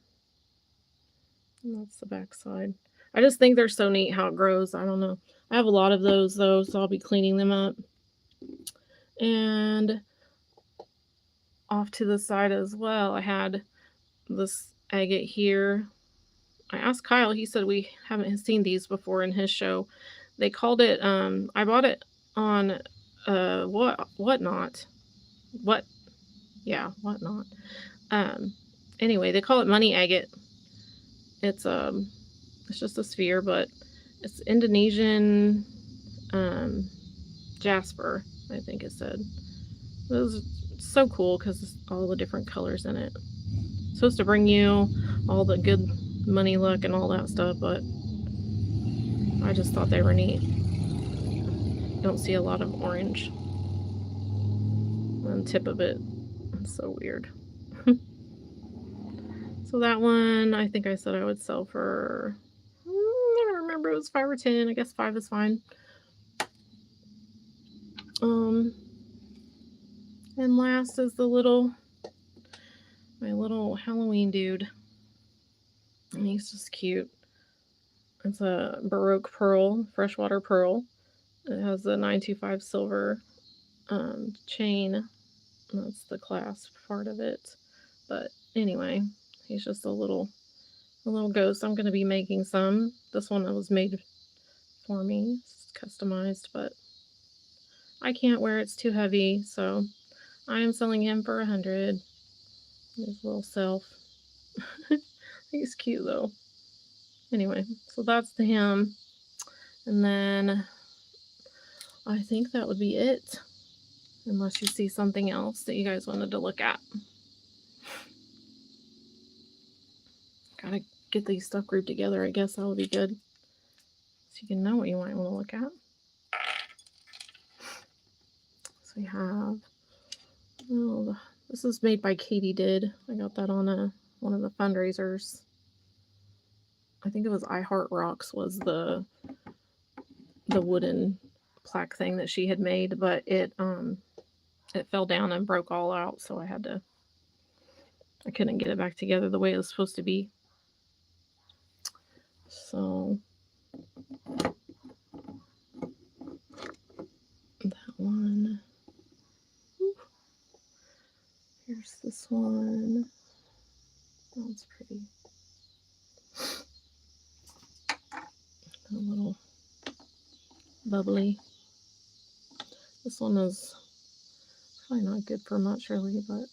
that's the back side. I just think they're so neat how it grows. I don't know. I have a lot of those though, so I'll be cleaning them up. And off to the side as well, I had this agate here. I asked Kyle, he said we haven't seen these before in his show. They called it, I bought it on whatnot. Anyway, they call it money agate. It's just a sphere, but it's Indonesian jasper, I think it said. It was so cool because all the different colors in it. It's supposed to bring you all the good money luck and all that stuff, but I just thought they were neat. Don't see a lot of orange on the tip of it. It's so weird. So that one, I think I said I would sell for, I don't remember, it was 5 or 10. I guess 5 is fine. And last is my little Halloween dude. And he's just cute. It's a Baroque pearl, freshwater pearl. It has the 925 silver chain. That's the clasp part of it. But anyway, he's just a little ghost. I'm going to be making some. This one was made for me. It's customized, but I can't wear it. It's too heavy, so I am selling him for 100. His little self. He's cute though. Anyway, so that's the him. And then I think that would be it. Unless you see something else that you guys wanted to look at. Gotta get these stuff grouped together. I guess that would be good. So you can know what you might want to look at. So we have, this is made by Katie Did. I got that on one of the fundraisers. I think it was I Heart Rocks was the wooden plaque thing that she had made, but it fell down and broke all out, so I couldn't get it back together the way it was supposed to be. So that one. Here's this one. That's pretty. A little bubbly. This one is probably not good for much really, but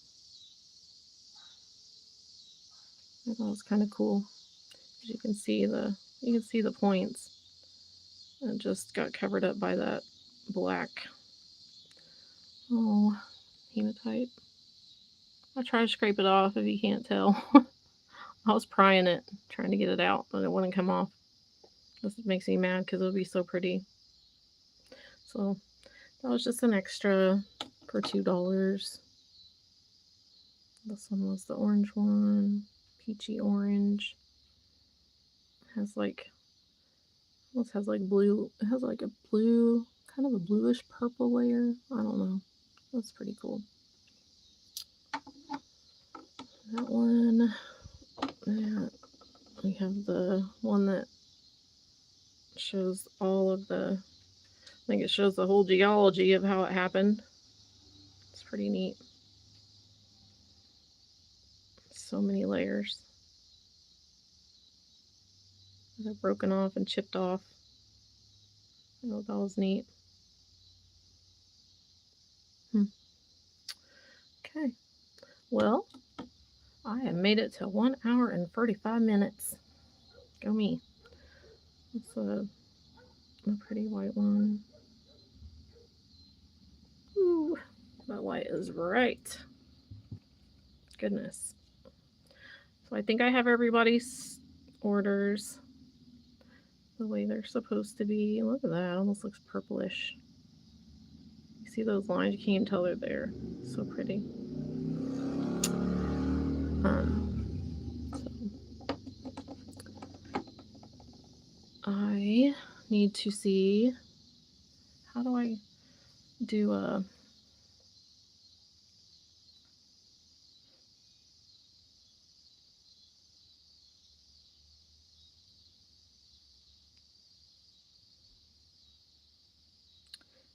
I thought it was kind of cool. As you can see, the You can see the points. It just got covered up by that black. Oh, hematite. I tried to scrape it off if you can't tell. I was prying it, trying to get it out, but it wouldn't come off. This makes me mad because it would be so pretty. So that was just an extra for $2. This one was the orange one, peachy orange. Has like, almost has like blue. It has like a blue, kind of a bluish purple layer. I don't know. That's pretty cool. That one. Yeah, we have the one that shows all of the. I think it shows the whole geology of how it happened. It's pretty neat. So many layers. They're broken off and chipped off. I thought that was neat. Okay. Well, I have made it to 1 hour and 45 minutes. Go me. It's a pretty white one. Ooh, that light is bright. Goodness. So I think I have everybody's orders the way they're supposed to be. Look at that. It almost looks purplish. You see those lines? You can't even tell they're there. So pretty. So I need to see, how do I do a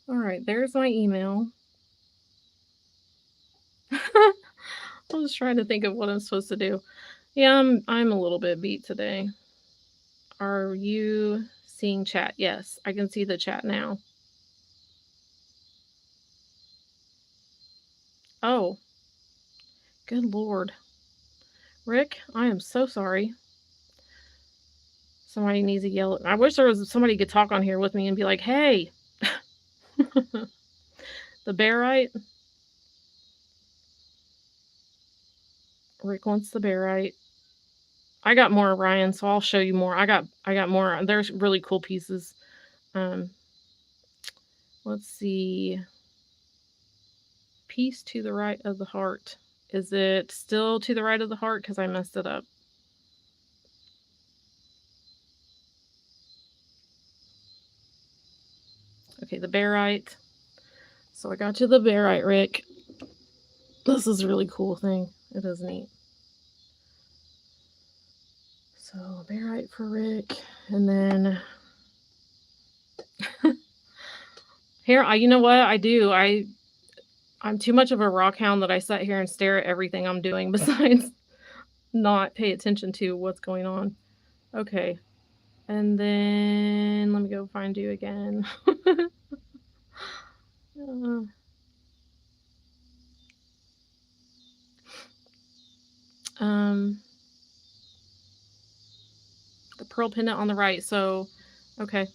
all right, there's my email. I was trying to think of what I'm supposed to do. Yeah, I'm a little bit beat today. Are you seeing chat? Yes, I can see the chat now. Oh, good Lord. Rick, I am so sorry. Somebody needs to yell. I wish there was somebody could talk on here with me and be like, hey, the barite. Rick wants the barite. I got more, Ryan, so I'll show you more. I got more. There's really cool pieces. Let's see. Piece to the right of the heart. Is it still to the right of the heart? Because I messed it up. Okay, the barite. So I got you the barite, Rick. This is a really cool thing. It is neat. So barite for Rick, and then here, you know what I do? I'm too much of a rock hound that I sit here and stare at everything I'm doing besides not pay attention to what's going on. Okay, and then let me go find you again. The pearl pendant on the right. So, okay,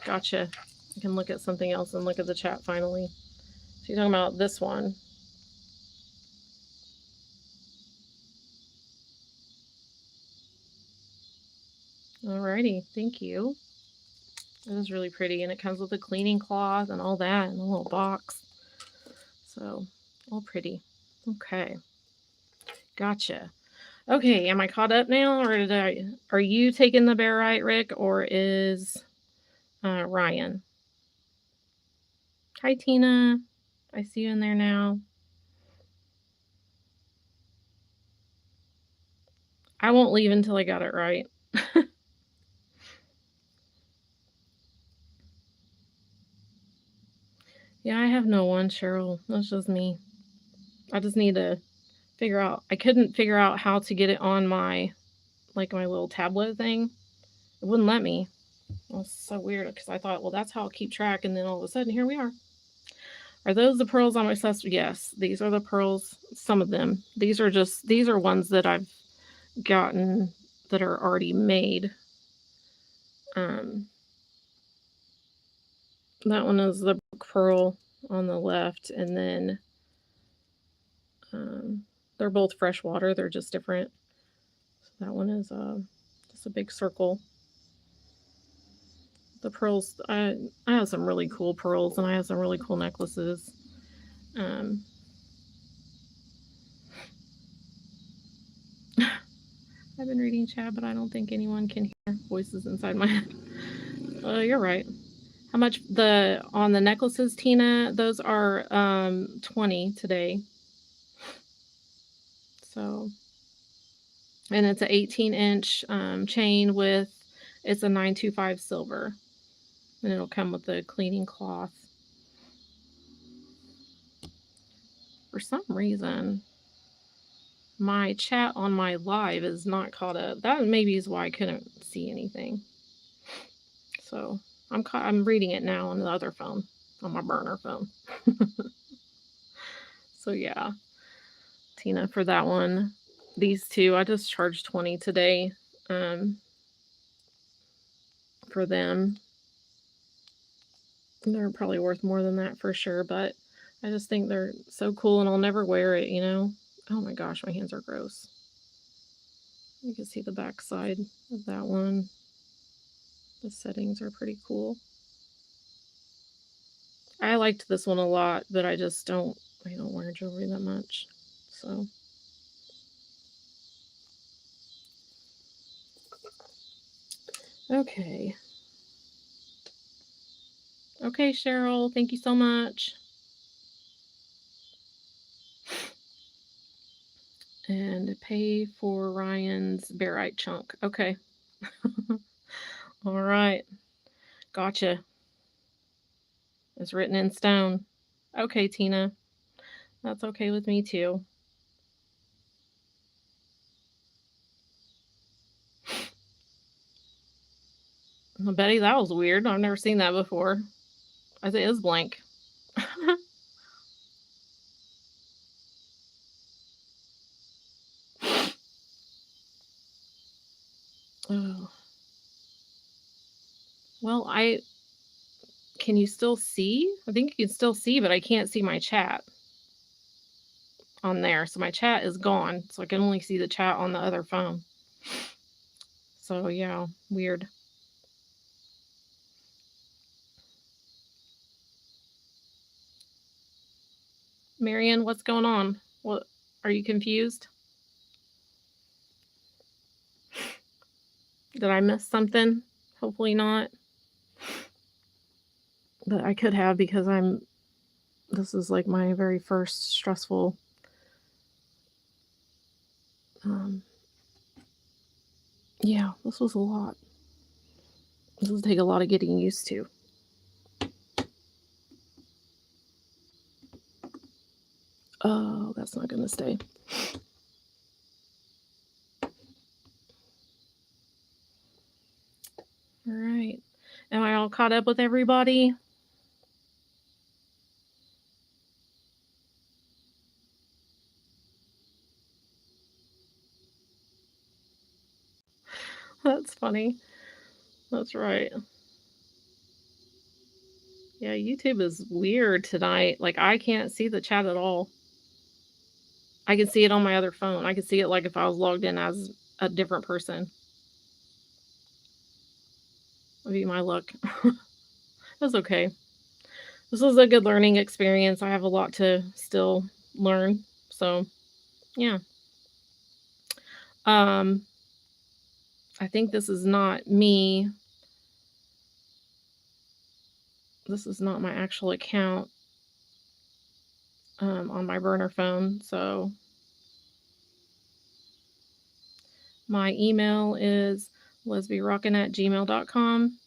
gotcha. I can look at something else and look at the chat finally. So you're talking about this one. Alrighty, thank you. It is really pretty, and it comes with a cleaning cloth and all that in a little box. So, all pretty. Okay, gotcha. Okay, am I caught up now, or are you taking the barite, Rick, or is Ryan? Hi, Tina. I see you in there now. I won't leave until I got it right. Yeah, I have no one, Cheryl. That's just me. I just need to figure out. I couldn't figure out how to get it on my little tablet thing. It wouldn't let me. It was so weird because I thought, well, that's how I'll keep track. And then all of a sudden, here we are. Are those the pearls I'm obsessed with? Yes, these are the pearls. Some of them. These are ones that I've gotten that are already made. Um, that one is the pearl on the left, and then they're both freshwater. They're just different. So that one is just a big circle. The pearls, I have some really cool pearls, and I have some really cool necklaces. Um, I've been reading chat, but I don't think anyone can hear voices inside my head. You're right. How much on the necklaces, Tina? Those are 20 today. So, and it's an 18-inch chain with it's a 925 silver, and it'll come with a cleaning cloth. For some reason, my chat on my live is not caught up. That maybe is why I couldn't see anything. So I'm reading it now on the other phone, on my burner phone. So yeah, Tina, for that one, these two, I just charged 20 today for them. They're probably worth more than that for sure, but I just think they're so cool, and I'll never wear it, you know? Oh my gosh, my hands are gross. You can see the back side of that one. The settings are pretty cool. I liked this one a lot, but I don't wear jewelry that much. So okay. Okay, Cheryl, thank you so much. And pay for Ryan's barite chunk. Okay. All right. Gotcha. It's written in stone. Okay, Tina. That's okay with me too. Well, Betty, that was weird. I've never seen that before. I think it is blank. Oh. Well, can you still see? I think you can still see, but I can't see my chat on there. So my chat is gone. So I can only see the chat on the other phone. So yeah, weird. Marion, what's going on? What are you confused? Did I miss something? Hopefully not. But I could have, because this is like my very first stressful yeah, this was a lot. This will take a lot of getting used to. Oh, that's not gonna stay. All right. Am I all caught up with everybody? That's funny. That's right. Yeah, YouTube is weird tonight. Like, I can't see the chat at all. I can see it on my other phone. I can see it like if I was logged in as a different person. Would be my luck. That's okay. This was a good learning experience. I have a lot to still learn. So, yeah. I think this is not me. This is not my actual account on my burner phone. So my email is LezBeRockin@gmail.com.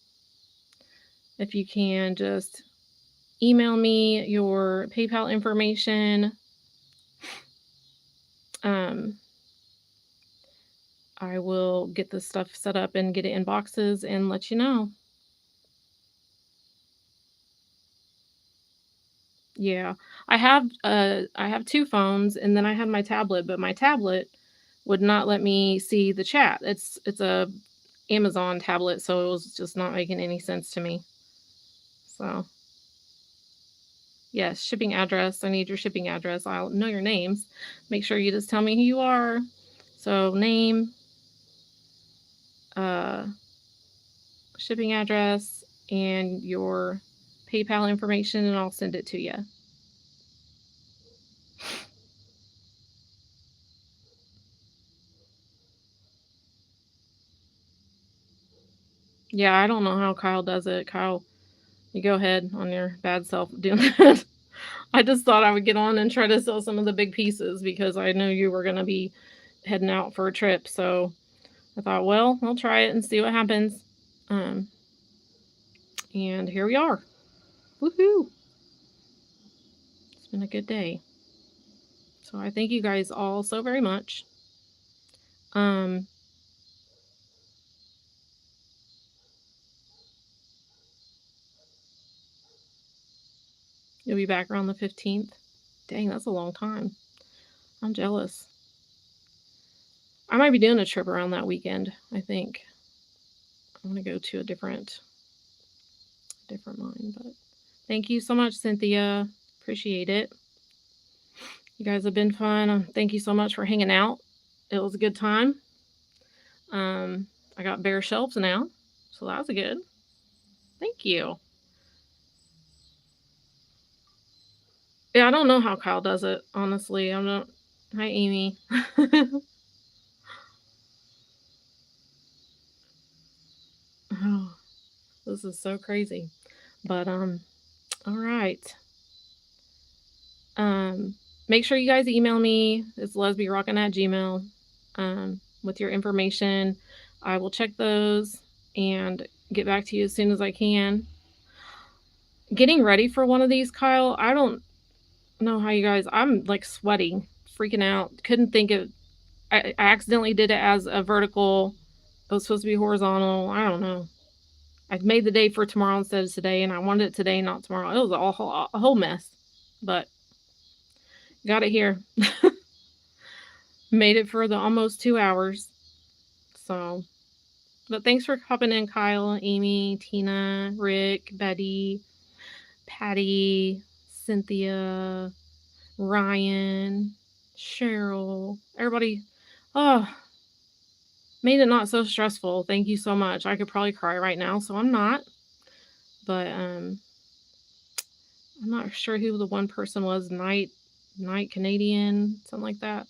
If you can just email me your PayPal information, I will get this stuff set up and get it in boxes and let you know. Yeah, I have two phones, and then I had my tablet, but my tablet would not let me see the chat. It's a Amazon tablet, so it was just not making any sense to me. So, yes, shipping address. I need your shipping address. I'll know your names. Make sure you just tell me who you are. So, name, uh, shipping address, and your PayPal information, and I'll send it to you. Yeah, I don't know how Kyle does it. Kyle, you go ahead on your bad self doing that. I just thought I would get on and try to sell some of the big pieces because I know you were going to be heading out for a trip. So I thought, well, I'll try it and see what happens. Um, and here we are. Woohoo! It's been a good day. So I thank you guys all so very much. You'll be back around the 15th. Dang, that's a long time. I'm jealous. I might be doing a trip around that weekend, I think. I want to go to a different mine, but thank you so much, Cynthia. Appreciate it. You guys have been fun. Thank you so much for hanging out. It was a good time. I got bare shelves now, so that was good. Thank you. Yeah, I don't know how Kyle does it, honestly. I'm not. Hi, Amy. Oh, this is so crazy. But all right. Make sure you guys email me. It's LezBeRockin@gmail. With your information. I will check those and get back to you as soon as I can. Getting ready for one of these, Kyle, I don't know how you guys, I'm like sweating, freaking out. Couldn't think of, I accidentally did it as a vertical. It was supposed to be horizontal. I don't know. I made the day for tomorrow instead of today, and I wanted it today, not tomorrow. It was a whole mess, but got it here. Made it for the almost 2 hours. So, but thanks for hopping in, Kyle, Amy, Tina, Rick, Betty, Patty, Cynthia, Ryan, Cheryl, everybody. Oh, made it not so stressful. Thank you so much. I could probably cry right now, so I'm not. But I'm not sure who the one person was. Night Canadian, something like that.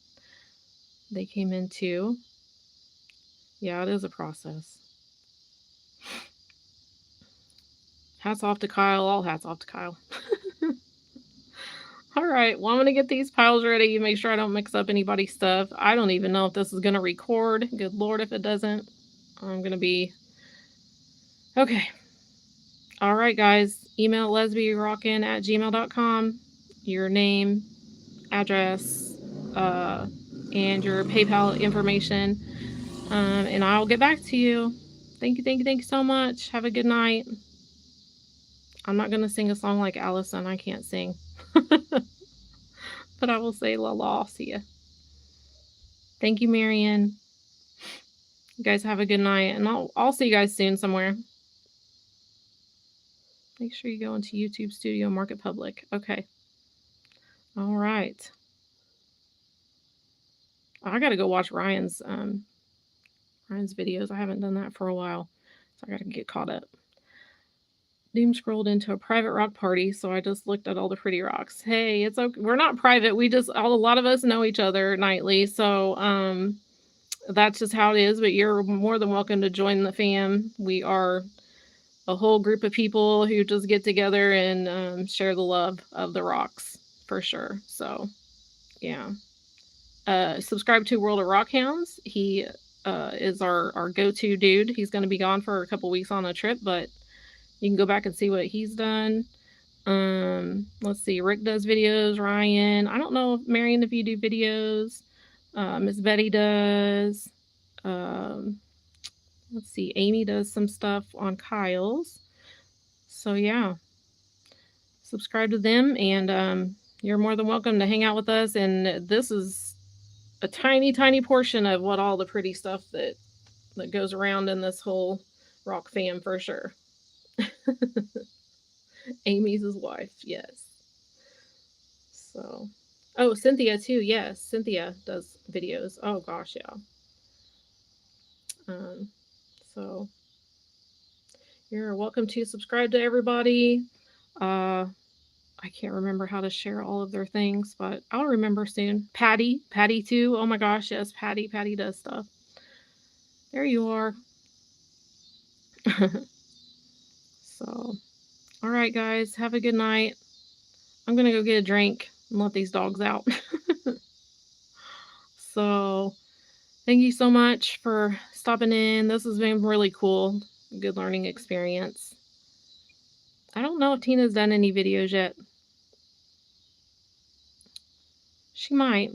They came in too. Yeah, it is a process. Hats off to Kyle. All hats off to Kyle. All right. Well, I'm going to get these piles ready. Make sure I don't mix up anybody's stuff. I don't even know if this is going to record. Good Lord, if it doesn't. I'm going to be... Okay. All right, guys. Email LezBeRockin@gmail.com. Your name, address, and your PayPal information. And I'll get back to you. Thank you so much. Have a good night. I'm not going to sing a song like Allison. I can't sing. But I will say la la. See ya. Thank you, Marion. You guys have a good night. And I'll see you guys soon somewhere. Make sure you go into YouTube Studio Market Public. Okay. All right. I got to go watch Ryan's videos. I haven't done that for a while. So I got to get caught up. Doom scrolled into a private rock party, so I just looked at all the pretty rocks. Hey, it's okay. We're not private. A lot of us know each other nightly, so that's just how it is. But you're more than welcome to join the fam. We are a whole group of people who just get together and share the love of the rocks for sure. So, yeah. Subscribe to World of Rock Hounds. He is our go-to dude. He's going to be gone for a couple weeks on a trip, but you can go back and see what he's done. Let's see. Rick does videos. Ryan. I don't know, Marion, if you do videos. Miss Betty does. Let's see. Amy does some stuff on Kyle's. So, yeah. Subscribe to them, and you're more than welcome to hang out with us. And this is a tiny, tiny portion of what all the pretty stuff that that goes around in this whole rock fam for sure. Amy's his wife, yes. So, oh, Cynthia too. Yes, Cynthia does videos. Oh gosh, yeah. Um, so you're welcome to subscribe to everybody. I can't remember how to share all of their things, but I'll remember soon. Patty too. Oh my gosh, yes, Patty does stuff. There you are. So, all right, guys, have a good night. I'm gonna go get a drink and let these dogs out. So, thank you so much for stopping in. This has been really cool. Good learning experience. I don't know if Tina's done any videos yet. She might.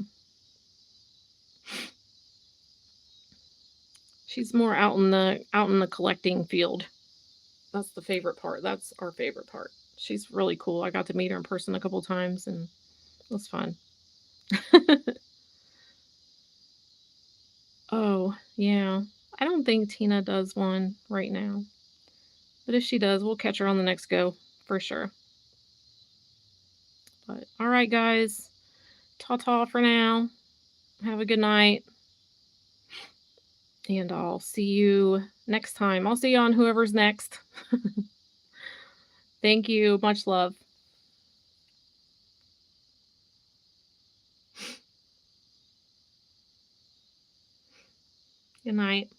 She's more out in the collecting field. That's the favorite part. That's our favorite part. She's really cool. I got to meet her in person a couple times and it was fun. Oh, yeah. I don't think Tina does one right now. But if she does, we'll catch her on the next go for sure. But all right, guys. Ta-ta for now. Have a good night. And I'll see you next time. I'll see you on whoever's next. Thank you. Much love. Good night.